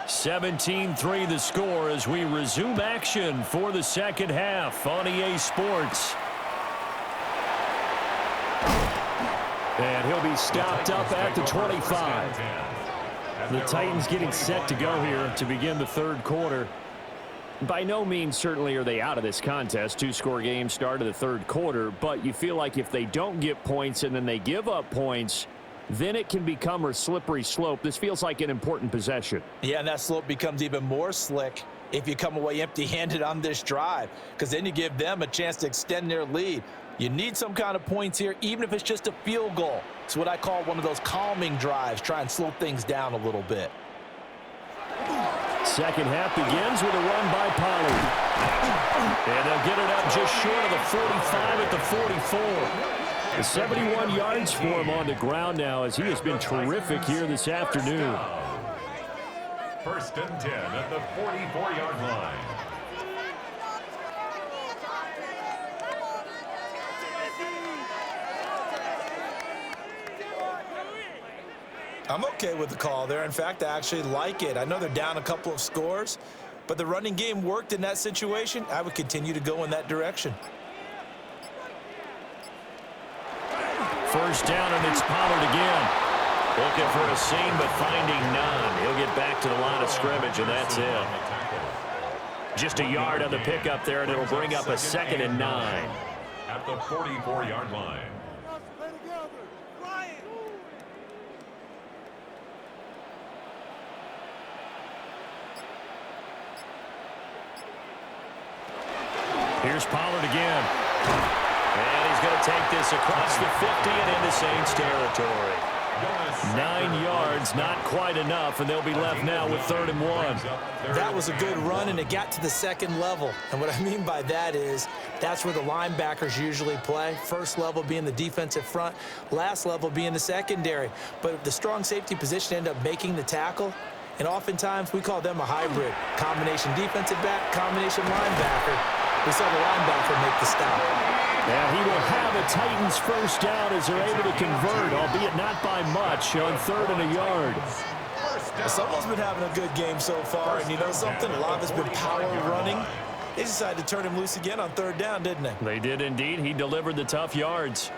(17-3) the score as we resume action for the second half on EA Sports. And he'll be stopped up at the 25. The Titans getting set to go here to begin the third quarter. By no means certainly are they out of this contest. 2-score game start of the third quarter, but you feel like if they don't get points and then they give up points, then it can become a slippery slope. This feels like an important possession. Yeah, and that slope becomes even more slick if you come away empty-handed on this drive, because then you give them a chance to extend their lead. You need some kind of points here, even if it's just a field goal. It's what I call one of those calming drives. Try and slow things down a little bit. Second half begins with a run by Pollard. And they'll get it up just short of the 45 at the 44. 71 yards for him on the ground now as he has been terrific here this afternoon. First and 10 at the 44-yard line. I'm okay with the call there. In fact, I actually like it. I know they're down a couple of scores, but the running game worked in that situation. I would continue to go in that direction. First down, and it's Pollard again. Looking for a seam, but finding none. He'll get back to the line of scrimmage, and that's it. Just a yard on the pickup there, and it'll bring up a 2nd and 9. At the 44-yard line. Here's Pollard again. And he's going to take this across the 50 and into Saints territory. 9 yards, not quite enough, and they'll be left now with 3rd and 1. That was a good run, and it got to the second level. And what I mean by that is that's where the linebackers usually play. First level being the defensive front, last level being the secondary. But the strong safety position ended up making the tackle, and oftentimes we call them a hybrid. Combination defensive back, combination linebacker. We saw the linebacker make the stop. And he will have a Titans first down as they're able to convert, albeit not by much, on 3rd and a yard. Someone's been having a good game so far, and you know something? A lot of it's been power running. They decided to turn him loose again on 3rd down, didn't they? They did indeed. He delivered the tough yards.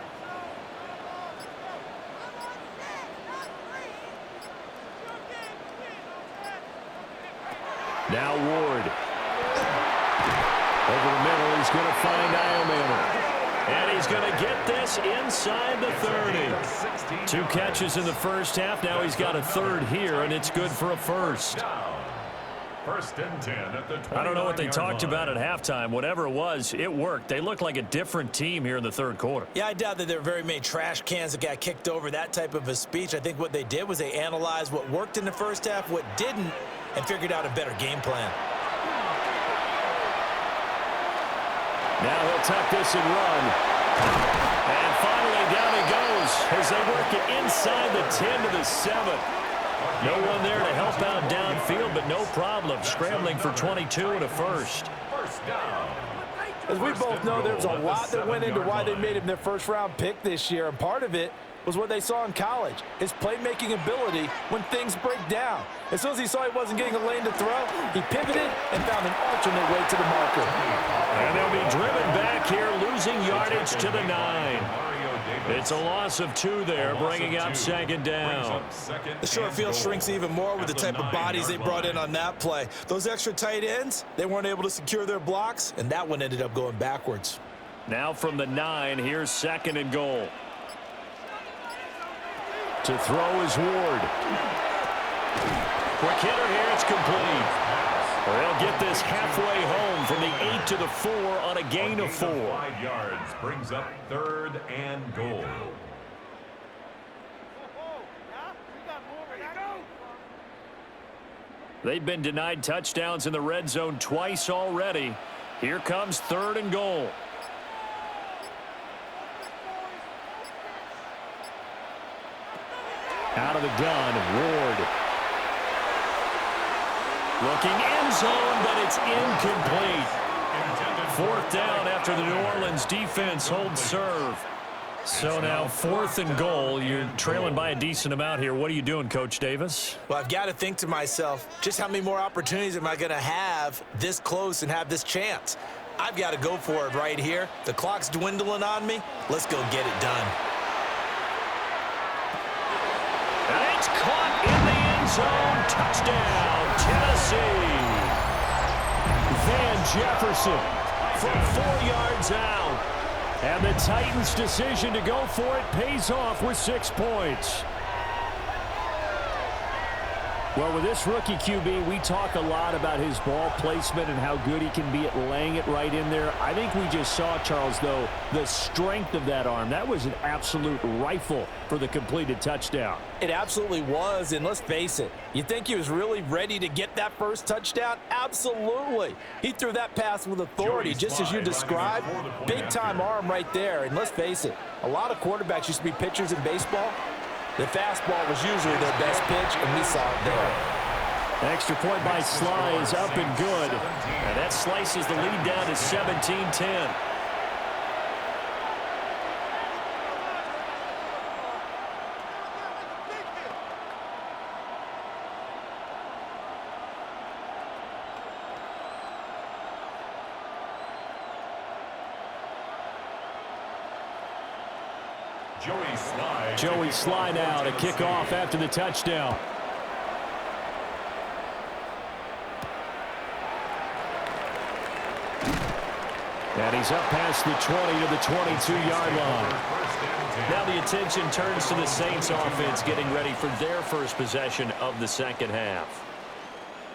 Now Ward. Over the middle, he's going to find All-Madden. And he's going to get this inside the 30. 2 catches in the first half. Now he's got a 3rd here, and it's good for a first. First and 10 at the I don't know what they talked about at halftime. Whatever it was, it worked. They looked like a different team here in the third quarter. Yeah, I doubt that there were very many trash cans that got kicked over, that type of a speech. I think what they did was they analyzed what worked in the first half, what didn't, and figured out a better game plan. Now he'll tuck this and run. And finally down he goes as they work it inside the 10 to the 7. No one there to help out downfield, but no problem. Scrambling for 22 and a first. First down. As we both know, there's a lot that went into why they made him their first-round pick this year, and part of it was what they saw in college, his playmaking ability when things break down. As soon as he saw he wasn't getting a lane to throw, he pivoted and found an alternate way to the marker. And they'll be driven back here, losing yardage to the 9. It's a loss of 2 there, bringing up second down. The short field shrinks even more with the type of bodies they brought in on that play. Those extra tight ends, they weren't able to secure their blocks, and that one ended up going backwards. Now from the 9, here's second and goal. To throw is Ward. Quick hitter here, it's complete. They'll get this halfway home from the 8 to the 4 on a gain of 4. 5 yards brings up third and goal. They've been denied touchdowns in the red zone twice already. Here comes third and goal. Out of the gun, Ward. Looking end zone, but it's incomplete. 4th down after the New Orleans defense holds serve. So now 4th and goal. You're trailing by a decent amount here. What are you doing, Coach Davis? Well, I've got to think to myself, just how many more opportunities am I going to have this close and have this chance? I've got to go for it right here. The clock's dwindling on me. Let's go get it done. And it's caught in the end zone. Touchdown, Tennessee. Van Jefferson from 4 yards out. And the Titans' decision to go for it pays off with 6 points. Well, with this rookie QB, we talk a lot about his ball placement and how good he can be at laying it right in there. I think we just saw, Charles, though, the strength of that arm. That was an absolute rifle for the completed touchdown. It absolutely was, and let's face it, you think he was really ready to get that first touchdown? Absolutely. He threw that pass with authority, just as you described. Big-time arm right there, and let's face it, a lot of quarterbacks used to be pitchers in baseball. The fastball was usually their best pitch, and we saw it there. Extra point by Sly is up and good. And that slices the lead down to 17-10. Joey Sly now to kick off after the touchdown. And he's up past the 20 to the 22-yard line. Now the attention turns to the Saints offense getting ready for their first possession of the second half.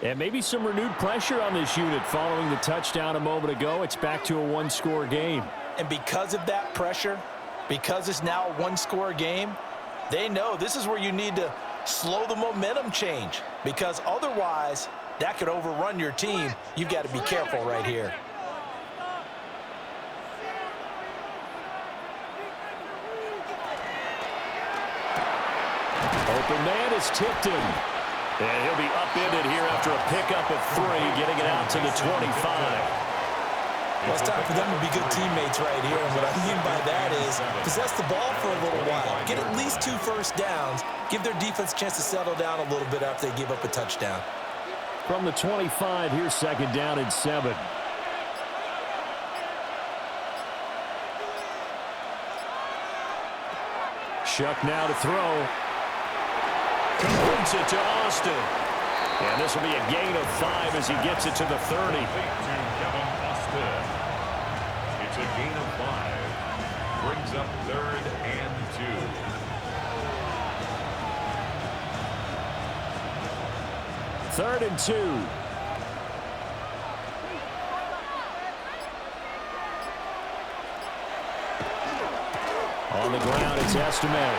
And maybe some renewed pressure on this unit following the touchdown a moment ago. It's back to a one-score game. And because of that pressure, because it's now a one-score game, they know this is where you need to slow the momentum change, because otherwise that could overrun your team. You've got to be careful right here. Open man is tipped him. And he'll be upended here after a pickup of 3, getting it out to the 25. Well, it's time for them to be good teammates right here. And what I mean by that is possess the ball for a little while. Get at least 2 first downs. Give their defense a chance to settle down a little bit after they give up a touchdown. From the 25, here's second down and 7. Shuck now to throw. Completes it to Austin. And this will be a gain of 5 as he gets it to the 30. It's a gain of 5. Brings up third and 2. 3rd and 2. On the ground, it's Estime.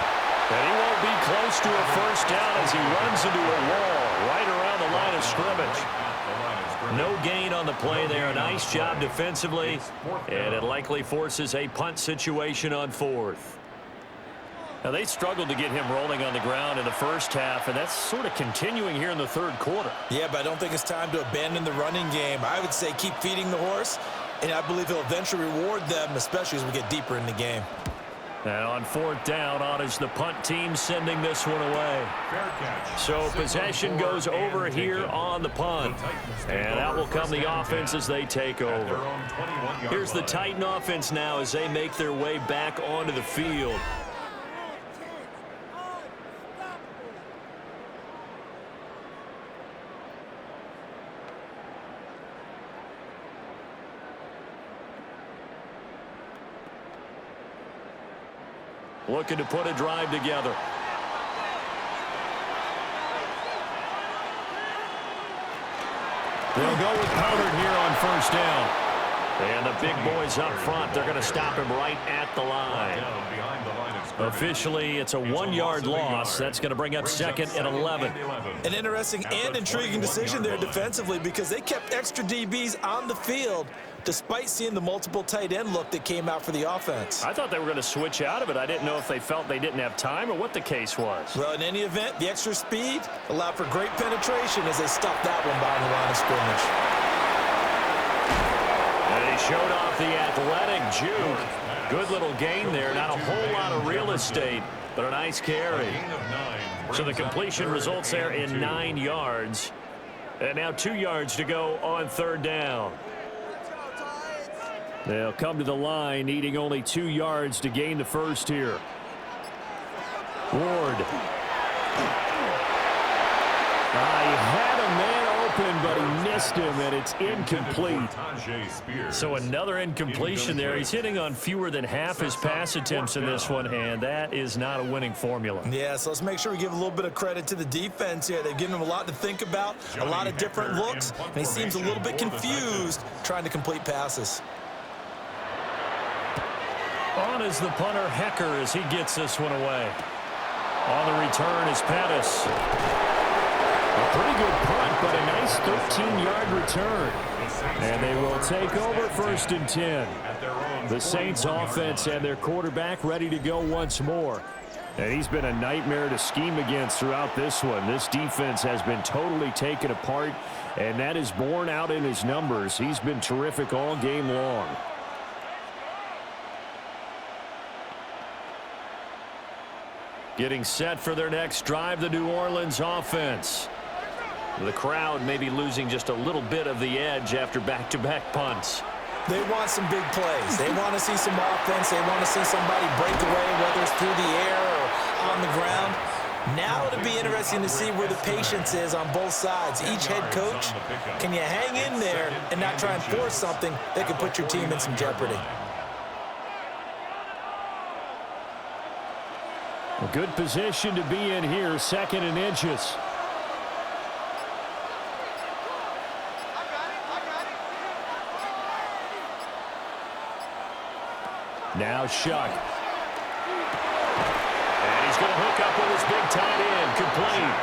And he won't be close to a first down as he runs into a wall right around the line of scrimmage. No gain on the play there. A nice job defensively, and it likely forces a punt situation on 4th. Now, they struggled to get him rolling on the ground in the first half, and that's sort of continuing here in the 3rd quarter. Yeah, but I don't think it's time to abandon the running game. I would say keep feeding the horse, and I believe he'll eventually reward them, especially as we get deeper in the game. And on 4th down, on is the punt team sending this one away. So possession goes over here on the punt. And out will come the offense as they take over. Here's the Titan offense now as they make their way back onto the field. Looking to put a drive together. They'll go with Pollard here on 1st down. And the big boys up front, they're going to stop him right at the line. Officially, it's a 1-yard loss. That's going to bring up 2nd and 11. An interesting and intriguing decision there defensively because they kept extra DBs on the field despite seeing the multiple tight end look that came out for the offense. I thought they were going to switch out of it. I didn't know if they felt they didn't have time or what the case was. Well, in any event, the extra speed allowed for great penetration as they stuffed that one behind the line of scrimmage. And he showed off the athletic juke. Good little gain there. Not a whole lot of real estate, but a nice carry. So the completion results there in 9 yards. And now 2 yards to go on 3rd down. They'll come to the line, needing only 2 yards to gain the first here. Ward. He had a man open, but he missed him, and it's incomplete. So another incompletion there. He's hitting on fewer than half his pass attempts in this one, and that is not a winning formula. Yeah, so let's make sure we give a little bit of credit to the defense here. They've given him a lot to think about, a lot of different looks, and he seems a little bit confused trying to complete passes. On is the punter, Hecker, as he gets this one away. On the return is Pettis. A pretty good punt, but a nice 13-yard return. And they will take over 1st and 10. The Saints offense and their quarterback ready to go once more. And he's been a nightmare to scheme against throughout this one. This defense has been totally taken apart, and that is borne out in his numbers. He's been terrific all game long. Getting set for their next drive, the New Orleans offense. The crowd may be losing just a little bit of the edge after back-to-back punts. They want some big plays. They want to see some offense. They want to see somebody break away, whether it's through the air or on the ground. Now it'll be interesting to see where the patience is on both sides. Each head coach, can you hang in there and not try and force something that could put your team in some jeopardy? A good position to be in here, 2nd and inches. Now Shuck. And he's going to hook up with his big tight end, complete.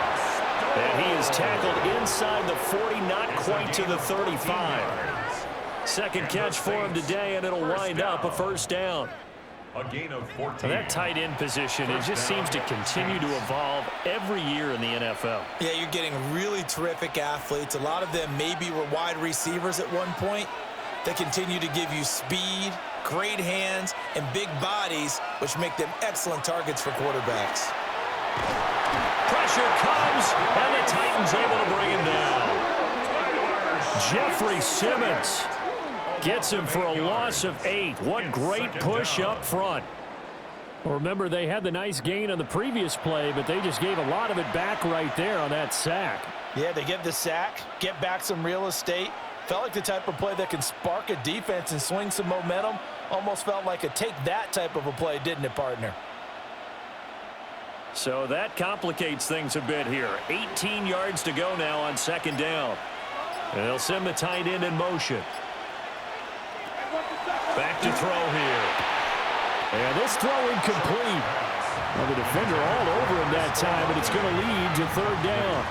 And he is tackled inside the 40, not quite to the 35. Second catch for him today, and it'll wind up a 1st down. A gain of 14. That tight end position, it just seems to continue to evolve every year in the NFL. Yeah, you're getting really terrific athletes. A lot of them maybe were wide receivers at one point. They continue to give you speed, great hands, and big bodies, which make them excellent targets for quarterbacks. Pressure comes, and the Titans able to bring him down. Jeffrey Simmons gets him for a loss of 8. What great push up front. Well, remember, they had the nice gain on the previous play, but they just gave a lot of it back right there on that sack. Yeah, they get the sack, get back some real estate. Felt like the type of play that can spark a defense and swing some momentum. Almost felt like a take-that type of a play, didn't it, partner? So that complicates things a bit here. 18 yards to go now on 2nd down. And they'll send the tight end in motion. Back to throw here. And this throw incomplete. Well, the defender all over him that time, but it's going to lead to 3rd down.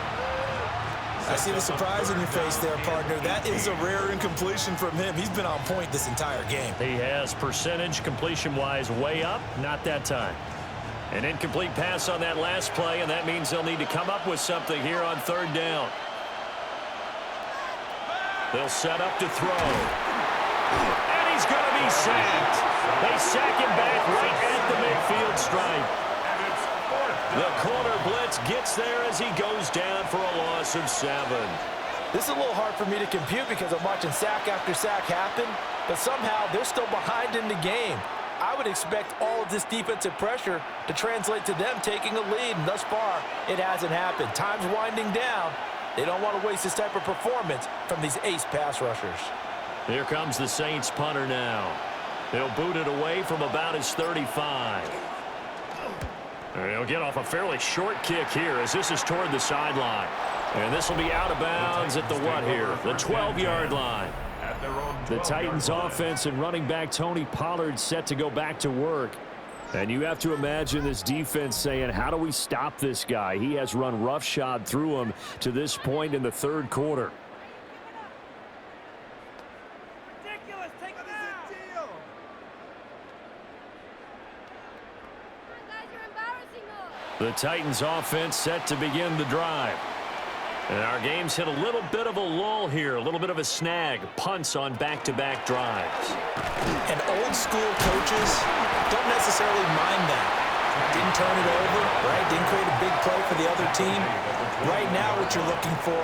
I see the surprise in your face there, partner. That is a rare incompletion from him. He's been on point this entire game. He has percentage completion-wise way up, not that time. An incomplete pass on that last play, and that means they'll need to come up with something here on third down. They'll set up to throw. And he's going to be sacked. They sack him back right at the midfield stripe. The corner blitz gets there as he goes down for a loss of 7. This is a little hard for me to compute because I'm watching sack after sack happen, but somehow they're still behind in the game. I would expect all of this defensive pressure to translate to them taking a lead, and thus far, it hasn't happened. Time's winding down. They don't want to waste this type of performance from these ace pass rushers. Here comes the Saints punter now. He'll boot it away from about his 35. He'll get off a fairly short kick here as this is toward the sideline. And this will be out of bounds at the what here? The 12-yard line. The Titans offense and running back Tony Pollard set to go back to work. And you have to imagine this defense saying, how do we stop this guy? He has run roughshod through him to this point in the third quarter. The Titans offense set to begin the drive. And our game's hit a little bit of a lull here, a little bit of a snag. Punts on back-to-back drives. And old school coaches don't necessarily mind that. Didn't turn it over, right? Didn't create a big play for the other team. Right now what you're looking for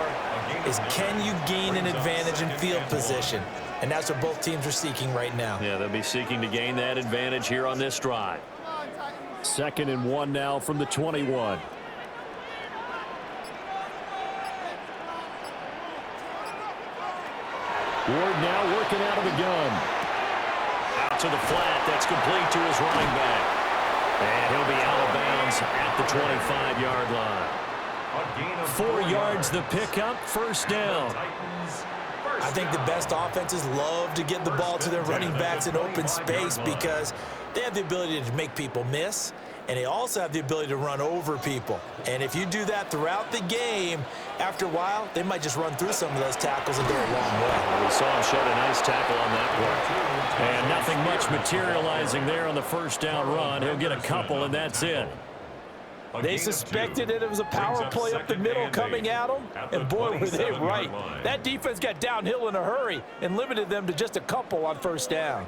is can you gain an advantage in field position? And that's what both teams are seeking right now. Yeah, they'll be seeking to gain that advantage here on this drive. 2nd and 1 now from the 21. Ward now working out of the gun. Out to the flat. That's complete to his running back. And he'll be out of bounds at the 25-yard line. 4 yards the pickup, first down. I think the best offenses love to get the ball to their running backs in open space because they have the ability to make people miss, and they also have the ability to run over people. And if you do that throughout the game, after a while, they might just run through some of those tackles and go a long way. We saw him shed a nice tackle on that play. And nothing much materializing there on the first down run. He'll get a couple, and that's it. They suspected that it was a power play up the middle coming at them, and boy, were they right. That defense got downhill in a hurry and limited them to just a couple on first down.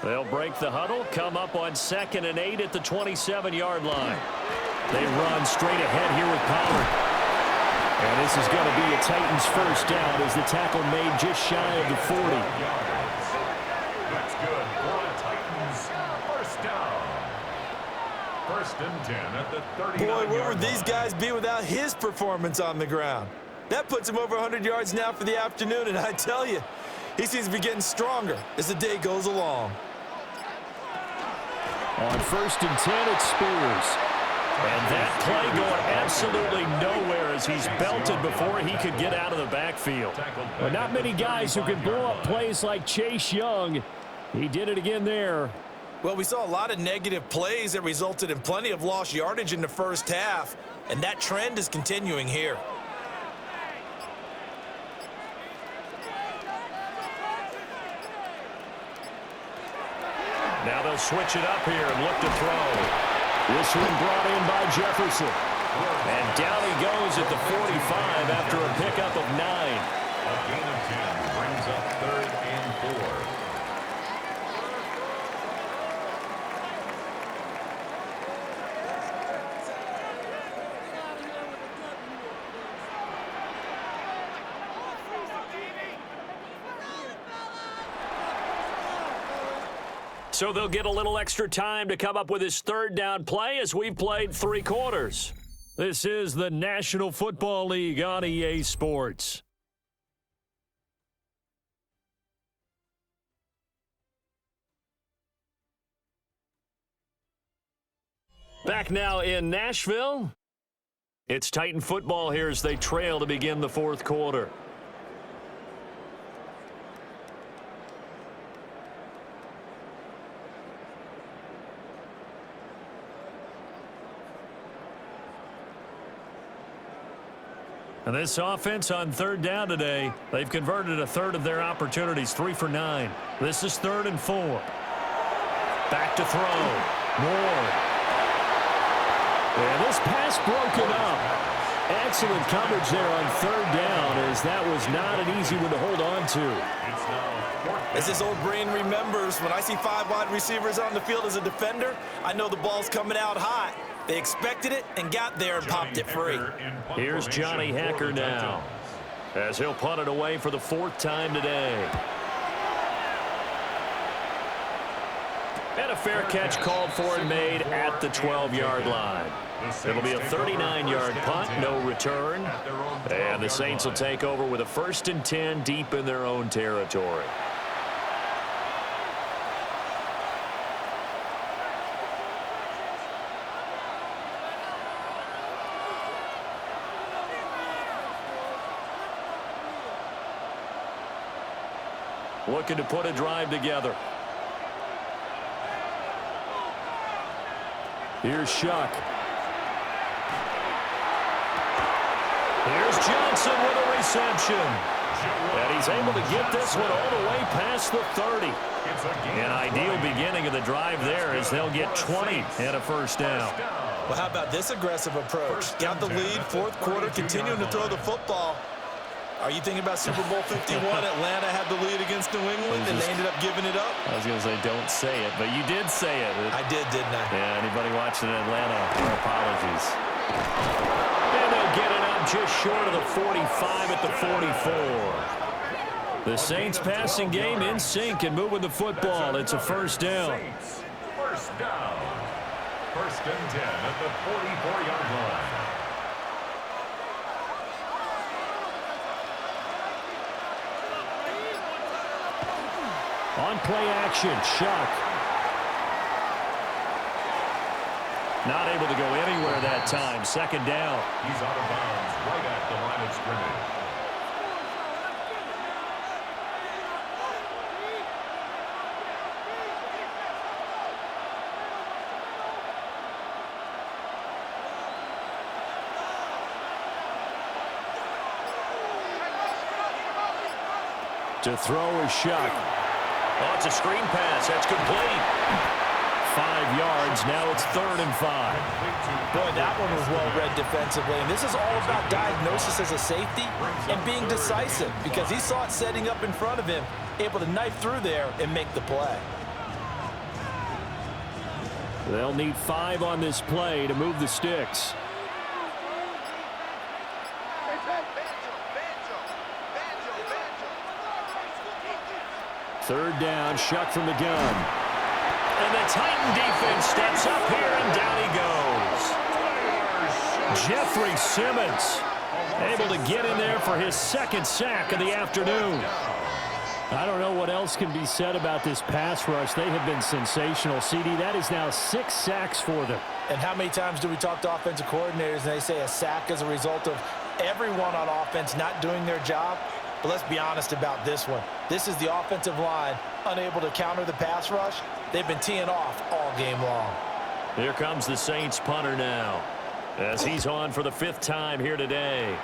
They'll break the huddle, come up on 2nd and 8 at the 27-yard line. They run straight ahead here with Pollard. And this is going to be a Titans first down as the tackle made just shy of the 40. That's good for a Titans first down. 1st and 10 at the 39-yard line. Boy, where would these guys be without his performance on the ground? That puts him over 100 yards now for the afternoon, and I tell you, he seems to be getting stronger as the day goes along. On 1st and 10, it's Spears. And that play going absolutely nowhere as he's belted before he could get out of the backfield. But not many guys who can blow up plays like Chase Young. He did it again there. Well, we saw a lot of negative plays that resulted in plenty of lost yardage in the first half, and that trend is continuing here. Now they'll switch it up here and look to throw. This one brought in by Jefferson. And down he goes at the 45 after a pickup of 9. A gain of 10 brings up 3rd and 4. So they'll get a little extra time to come up with his 3rd down play as we've played 3 quarters. This is the National Football League on EA Sports. Back now in Nashville. It's Titan football here as they trail to begin the 4th quarter. And this offense on third down today, they've converted a third of their opportunities, 3 for 9. This is 3rd and 4. Back to throw. Moore. And this pass broken up. Excellent coverage there on third down, as that was not an easy one to hold on to. As this old brain remembers, when I see 5 wide receivers on the field as a defender, I know the ball's coming out hot. They expected it and got there and popped it free. Here's Johnny Hecker now, as he'll punt it away for the 4th time today. And a fair catch called for and made at the 12-yard line. It'll be a 39-yard punt, no return. And the Saints will take over with a 1st and 10 deep in their own territory. Looking to put a drive together. Here's Shuck. Here's Johnson with a reception. And he's able to get this one all the way past the 30. An ideal beginning of the drive there, as they'll get 20 and a 1st down. Well, how about this aggressive approach? Got the lead, 4th quarter, continuing to throw the football. Are you thinking about Super Bowl 51? Atlanta had the lead against New England, and they ended up giving it up? I was going to say, don't say it, but you did say it. I did, didn't I? Yeah, anybody watching Atlanta, our apologies. And they'll get it up just short of the 45 at the 44. The Saints passing game in sync and moving the football. It's a 1st down. First down. 1st and 10 at the 44-yard line. On play action, Shuck. Not able to go anywhere that time. 2nd down. He's out of bounds right at the line of scrimmage. To throw is Shuck. Oh, it's a screen pass. That's complete. 5 yards. Now it's 3rd and 5. Boy, that one was well read defensively. And this is all about diagnosis as a safety and being decisive, because he saw it setting up in front of him, able to knife through there and make the play. They'll need 5 on this play to move the sticks. Third down, Shuck from the gun. And the Titan defense steps up here, and down he goes. Jeffrey Simmons able to get in there for his 2nd sack of the afternoon. I don't know what else can be said about this pass rush. They have been sensational, CD. That is now 6 sacks for them. And how many times do we talk to offensive coordinators and they say a sack is a result of everyone on offense not doing their job? But let's be honest about this one. This is the offensive line unable to counter the pass rush. They've been teeing off all game long. Here comes the Saints punter now, as he's on for the 5th time here today.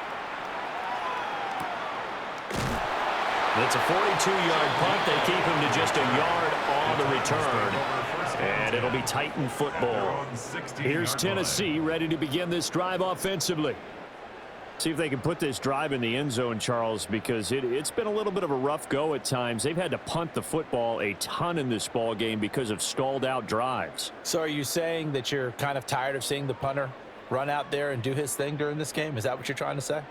It's a 42-yard punt. They keep him to just a yard on the return. And it'll be Titan football. Here's Tennessee ready to begin this drive offensively. See if they can put this drive in the end zone, Charles, because it's been a little bit of a rough go at times. They've had to punt the football a ton in this ball game because of stalled out drives. So are you saying that you're kind of tired of seeing the punter run out there and do his thing during this game? Is that what you're trying to say?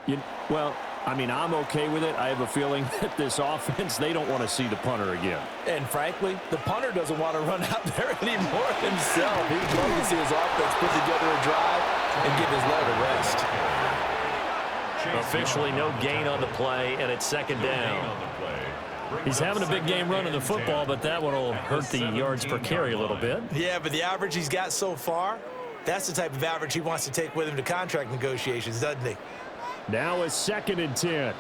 Well, I mean, I'm okay with it. I have a feeling that this offense, they don't want to see the punter again. And frankly, the punter doesn't want to run out there anymore himself. He'd love to see his offense put together a drive and give his leg a rest. Officially no gain on the play, and it's 2nd down. He's having a big game running the football, but that one will hurt the yards per carry a little bit. Yeah, but the average he's got so far, that's the type of average he wants to take with him to contract negotiations, doesn't he? Now it's 2nd and 10.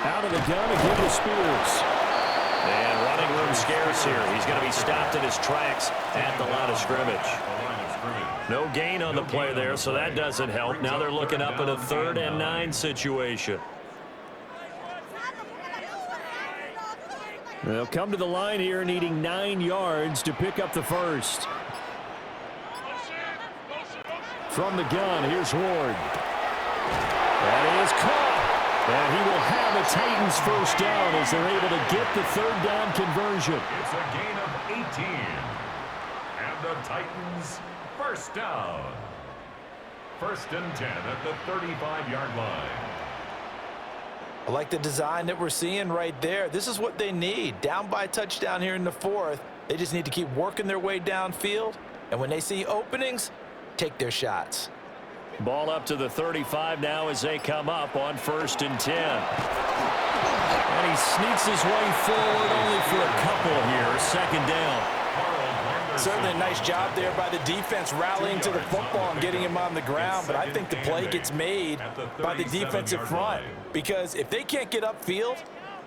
Out of the gun again to Spears. And running room scarce here. He's going to be stopped in his tracks at the line of scrimmage. No gain on the play there, so that doesn't help. Now they're looking up at a 3rd and 9 situation. They'll come to the line here needing 9 yards to pick up the first. From the gun, here's Ward. That is caught. And he will have a Titans first down as they're able to get the 3rd down conversion. It's a gain of 18. And the Titans first down. 1st and 10 at the 35-yard line. I like the design that we're seeing right there. This is what they need. Down by a touchdown here in the 4th. They just need to keep working their way downfield. And when they see openings, take their shots. Ball up to the 35 now as they come up on 1st and 10. And he sneaks his way forward only for a couple here. 2nd down. Certainly a nice job there by the defense rallying to the football and getting him on the ground, but I think the play gets made by the defensive front because if they can't get upfield,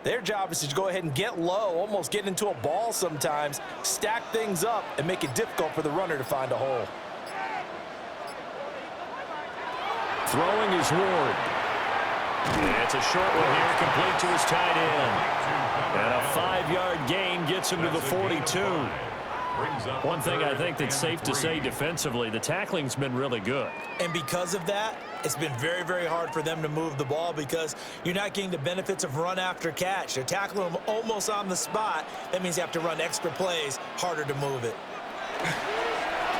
their job is to go ahead and get low, almost get into a ball sometimes, stack things up, and make it difficult for the runner to find a hole. Throwing is Ward. It's a short one here, complete to his tight end. And a 5-yard gain gets him to the 42. One thing I think that's safe to say defensively, the tackling's been really good. And because of that, it's been very, very hard for them to move the ball because you're not getting the benefits of run after catch. They're tackling them almost on the spot. That means you have to run extra plays, harder to move it.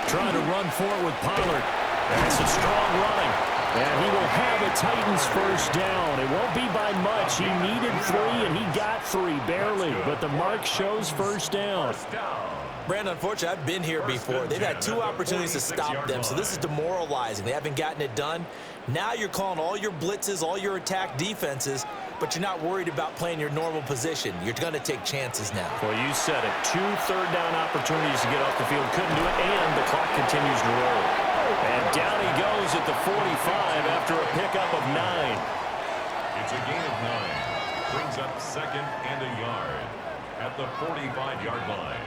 Trying to run for it with Pollard. That's a strong running. And he will have a Titans first down. It won't be by much. He needed 3, and he got 3, barely. But the mark shows first down. Brandon, unfortunately, I've been here before. They've had 2 opportunities to stop them, so this is demoralizing. They haven't gotten it done. Now you're calling all your blitzes, all your attack defenses, but you're not worried about playing your normal position. You're going to take chances now. Well, you said it. 2 third-down opportunities to get off the field. Couldn't do it, and the clock continues to roll. And down he goes at the 45 after a pickup of 9. It's a gain of 9. Brings up 2nd and a yard at the 45-yard line.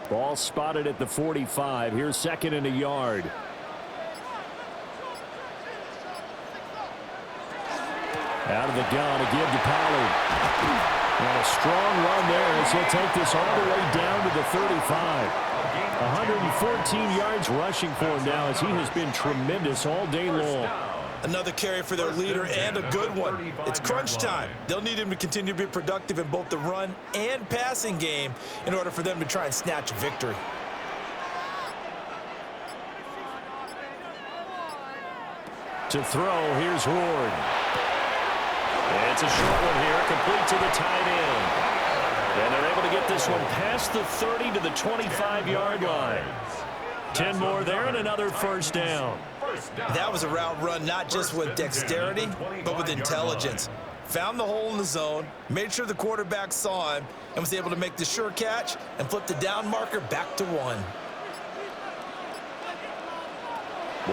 Ball spotted at the 45. Here's 2nd and a yard. Out of the gun, a give to Pollard. And a strong run there as he'll take this all the way down to the 35. 114 yards rushing for him now as he has been tremendous all day long. Another carry for their leader and a good one. It's crunch time. They'll need him to continue to be productive in both the run and passing game in order for them to try and snatch a victory. To throw, here's Ward. It's a short one here, complete to the tight end. And they're able to get this one past the 30 to the 25-yard line. 10 more there and another first down. That was a route run not just with dexterity, but with intelligence. Found the hole in the zone, made sure the quarterback saw him, and was able to make the sure catch and flip the down marker back to 1.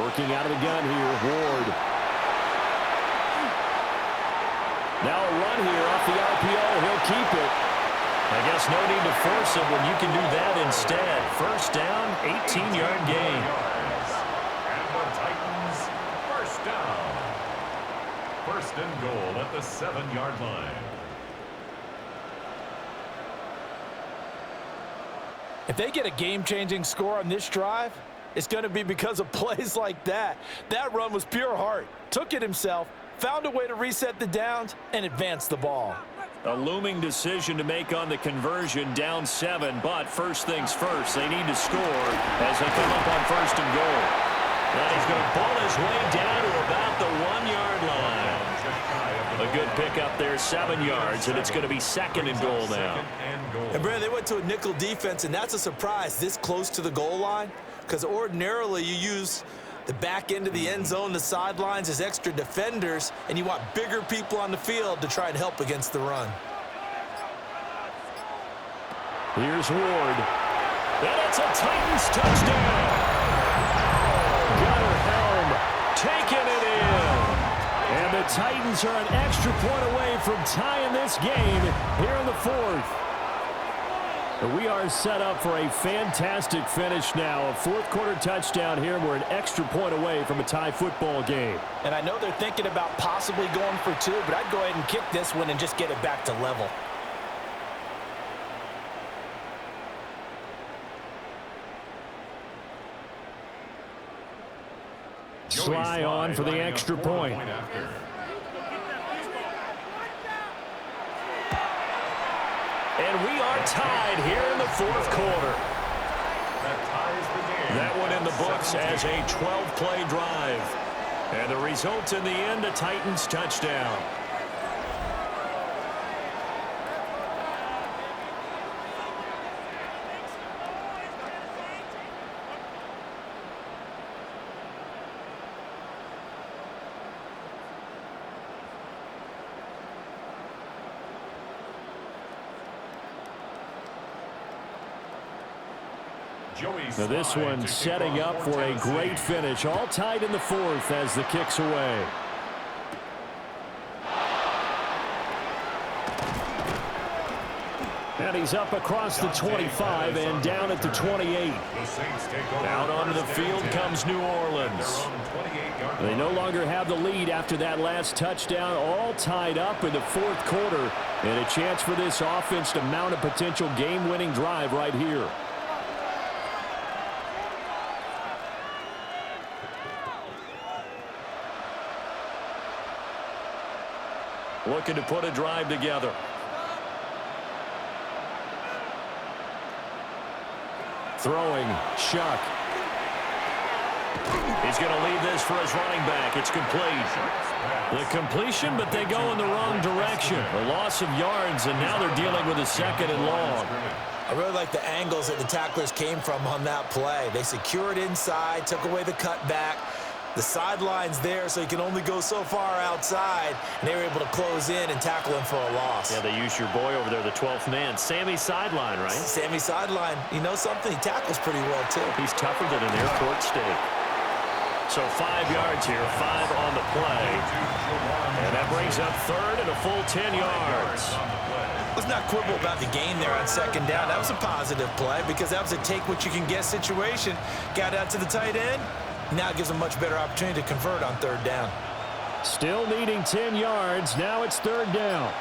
Working out of the gun here, Ward. Now a run here off the RPO. He'll keep it. I guess no need to force it when you can do that instead. First down, 18-yard gain. And the Titans first down. 1st and goal at the 7-yard line. If they get a game-changing score on this drive, it's going to be because of plays like that. That run was pure heart. Took it himself, found a way to reset the downs, and advance the ball. A looming decision to make on the conversion, down 7, but first things first, they need to score as they come up on 1st and goal. And he's going to pull his way down to about the 1-yard line. A good pickup there, 7 yards, and it's going to be 2nd and goal now. And Brandon, they went to a nickel defense, and that's a surprise this close to the goal line, because ordinarily you use the back end of the end zone, the sidelines as extra defenders, and you want bigger people on the field to try and help against the run. Here's Ward. And it's a Titans touchdown. Gunnar Helm taking it in. And the Titans are an extra point away from tying this game here in the 4th. We are set up for a fantastic finish now. A fourth-quarter touchdown here. We're an extra point away from a tie football game. And I know they're thinking about possibly going for two, but I'd go ahead and kick this one and just get it back to level. Sly on for the extra point. And we are tied here in the fourth quarter. That one in the books as a 12-play drive. And the result in the end, a Titans touchdown. Now this one setting up for a great finish. All tied in the fourth as the kick's away. And he's up across the 25 and down at the 28. Out onto the field comes New Orleans. They no longer have the lead after that last touchdown. All tied up in the fourth quarter. And a chance for this offense to mount a potential game-winning drive right here. Looking to put a drive together. Throwing, Shuck. He's going to leave this for his running back. It's complete. The completion, but they go in the wrong direction. A loss of yards, and now they're dealing with a second and long. I really like the angles that the tacklers came from on that play. They secured inside, took away the cutback. The sideline's there, so he can only go so far outside, and they were able to close in and tackle him for a loss. Yeah, they used your boy over there, the 12th man. Sammy sideline, right? Sammy sideline. You know something? He tackles pretty well, too. He's tougher than an airport steak. So 5 yards here, 5 on the play. And that brings up third and a full 10 yards. Let's not quibble about the gain there on second down. That was a positive play because that was a take-what-you-can-get situation. Got out to the tight end. Now it gives them a much better opportunity to convert on third down. Still needing 10 yards. Now it's third down.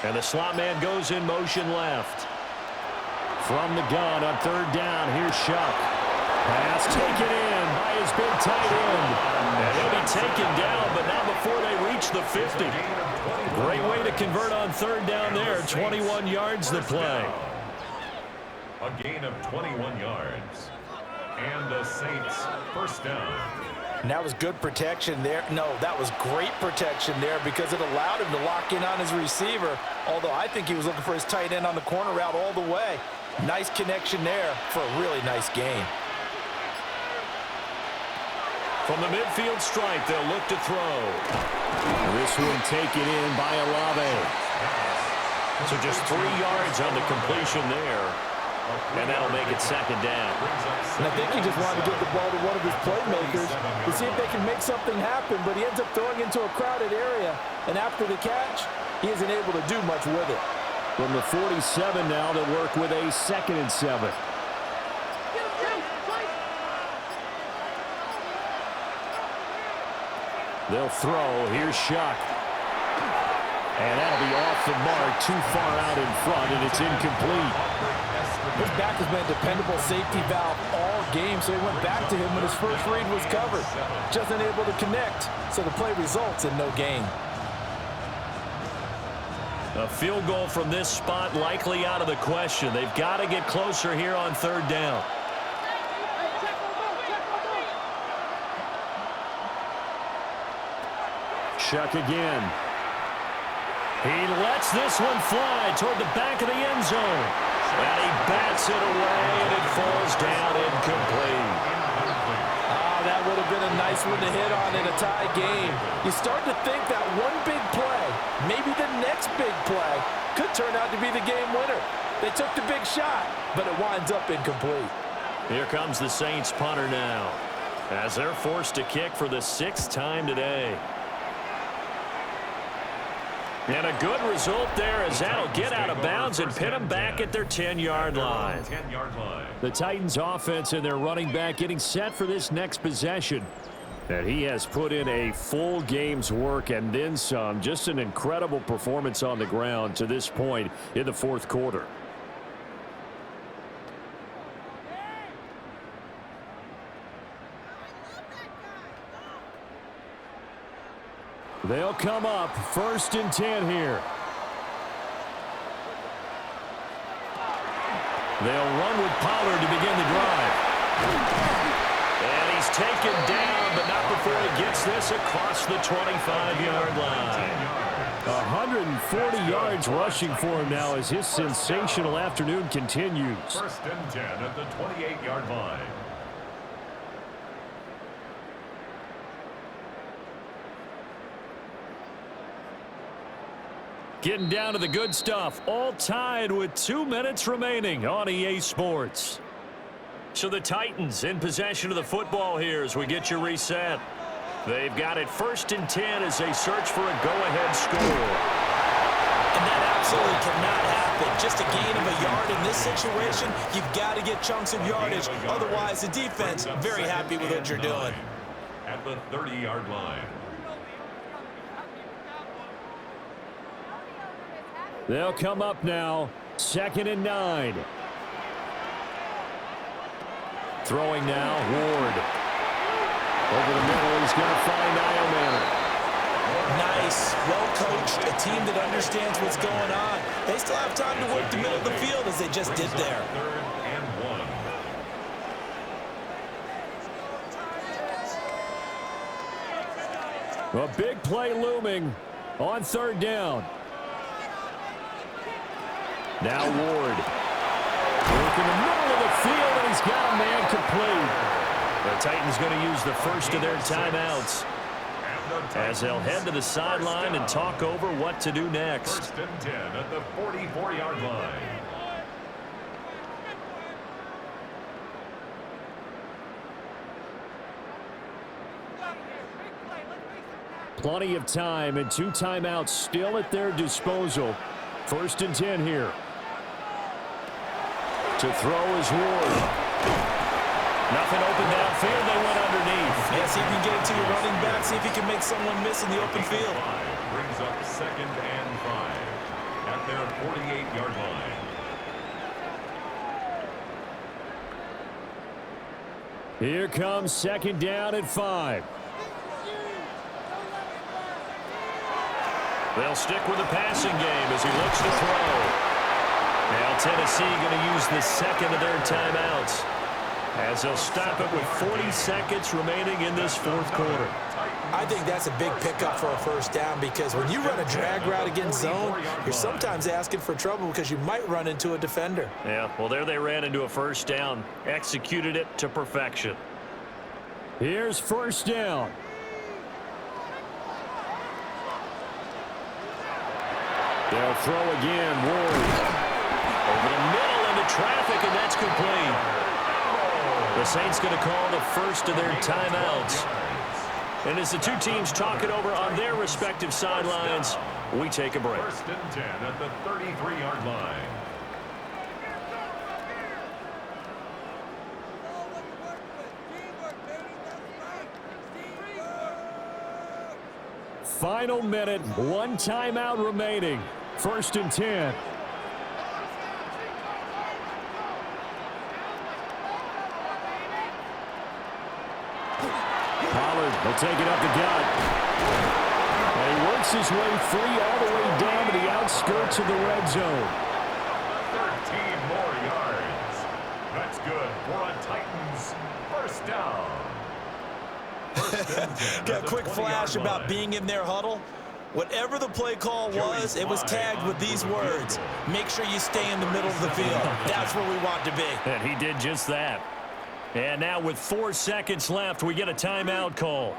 And the slot man goes in motion left. From the gun on third down, here's Shuck. Pass taken in by his big tight end. And he'll be taken down, but not before they reach the 50. Great way to convert on third down there. 21 yards the play. A gain of 21 yards. And the Saints first down. And that was good protection there. No, that was great protection there because it allowed him to lock in on his receiver, although I think he was looking for his tight end on the corner route all the way. Nice connection there for a really nice gain. From the midfield stripe, they'll look to throw. This one taken in by Olave. So just 3 yards on the completion there. And that'll make it second down. And I think he just wanted to get the ball to one of his playmakers to see if they can make something happen, but he ends up throwing into a crowded area. And after the catch, he isn't able to do much with it. From the 47 now, they'll work with a 2nd and 7. They'll throw. Here's Shuck. And that'll be off the mark, too far out in front, and it's incomplete. His back has been a dependable safety valve all game, so he went back to him when his first read was covered. Just unable to connect, so the play results in no gain. A field goal from this spot likely out of the question. They've got to get closer here on third down. Shuck again. He lets this one fly toward the back of the end zone. And he bats it away, and it falls down incomplete. That would have been a nice one to hit on in a tie game. You start to think that one big play, maybe the next big play, could turn out to be the game winner. They took the big shot, but it winds up incomplete. Here comes the Saints punter now, as they're forced to kick for the 6th time today. And a good result there as that'll get out of bounds and pin them back at their 10-yard line. The Titans offense and their running back getting set for this next possession. And he has put in a full game's work and then some. Just an incredible performance on the ground to this point in the fourth quarter. They'll come up 1st and 10 here. They'll run with Pollard to begin the drive. And he's taken down, but not before he gets this across the 25-yard line. 140 yards rushing for him now as his sensational afternoon continues. 1st and 10 at the 28-yard line. Getting down to the good stuff, all tied with 2 minutes remaining on EA Sports. So the Titans in possession of the football here as we get you reset. They've got it 1st and 10 as they search for a go-ahead score. And that absolutely cannot happen. Just a gain of a yard in this situation, you've got to get chunks of yardage. Otherwise, the defense, very happy with what you're doing. At the 30-yard line. They'll come up now, 2nd and 9. Throwing now, Ward. Over the middle, he's going to find All-Madden. Nice, well coached, a team that understands what's going on. They still have time to work the middle of the field as they just did there. 3rd and 1. A big play looming on 3rd down. Now Ward. Work in the middle of the field, and he's got a man complete. The Titans going to use the first of their timeouts as they'll head to the sideline and talk over what to do next. 1st and 10 at the 44-yard line. Plenty of time and 2 timeouts still at their disposal. 1st and 10 here. To throw is Ward. Nothing open downfield. They went underneath. Yeah, see if you can get it to your running back. See if you can make someone miss in the open field. Brings up 2nd and 5 at their 48-yard line. Here comes 2nd down at 5. They'll stick with the passing game as he looks to throw. Now Tennessee going to use the 2nd of their timeouts as they'll stop it with 40 seconds remaining in this 4th quarter. I think that's a big pickup for a 1st down because when you run a drag route against zone, you're sometimes asking for trouble because you might run into a defender. Yeah, well, there they ran into a 1st down, executed it to perfection. Here's 1st down. They'll throw again, Ward. Over the middle into traffic, and that's complete. The Saints going to call the first of their timeouts. And as the two teams talk it over on their respective sidelines, we take a break. 1st and 10 at the 33-yard line. Final minute, 1 timeout remaining. 1st and 10. Pollard will take it up the gut. And he works his way free all the way down to the outskirts of the red zone. 13 more yards. That's good for a Titans 1st down. 1st and 10 Got a quick flash about line. being in their huddle. Whatever the play call was, it was tagged with these words. Make sure you stay in the middle of the field. That's where we want to be. And he did just that. And now with 4 seconds left, we get a timeout call.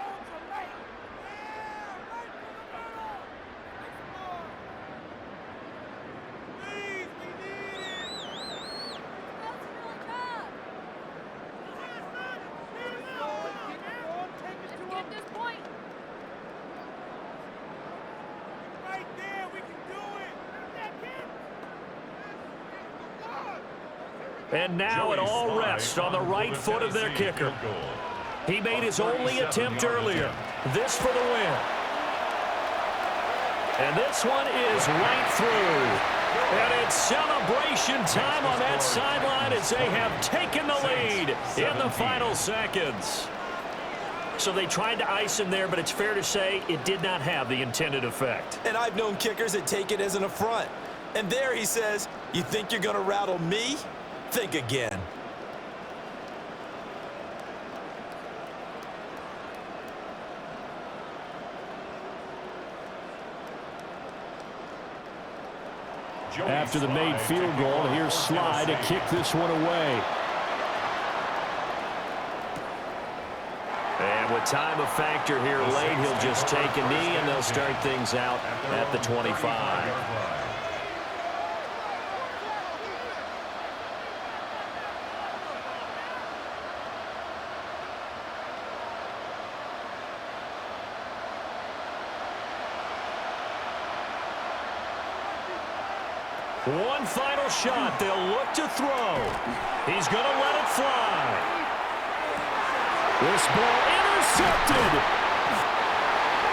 And now it all rests on the right foot of their kicker. He made his only attempt earlier. This for the win. And this one is right through. And it's celebration time on that sideline as they have taken the lead in the final seconds. So they tried to ice him there, but it's fair to say it did not have the intended effect. And I've known kickers that take it as an affront. And there he says, you think you're going to rattle me? Think again. After the made field goal, here's Sly to kick this one away. And with time a factor here late, he'll just take a knee and they'll start things out at the 25. One final shot. They'll look to throw. He's going to let it fly. This ball intercepted.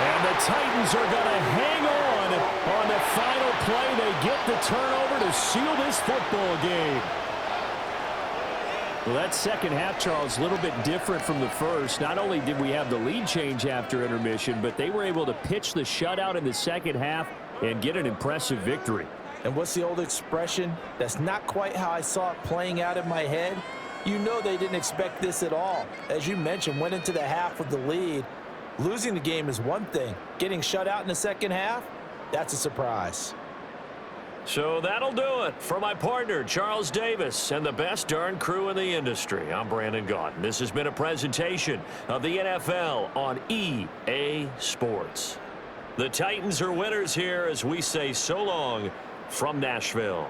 And the Titans are going to hang on the final play. They get the turnover to seal this football game. Well, that second half, Charles, a little bit different from the first. Not only did we have the lead change after intermission, but they were able to pitch the shutout in the second half and get an impressive victory. And what's the old expression? That's not quite how I saw it playing out in my head. You know they didn't expect this at all. As you mentioned, went into the half with the lead. Losing the game is one thing. Getting shut out in the second half, that's a surprise. So that'll do it for my partner, Charles Davis, and the best darn crew in the industry. I'm Brandon Gaudin. This has been a presentation of the NFL on EA Sports. The Titans are winners here as we say so long from Nashville.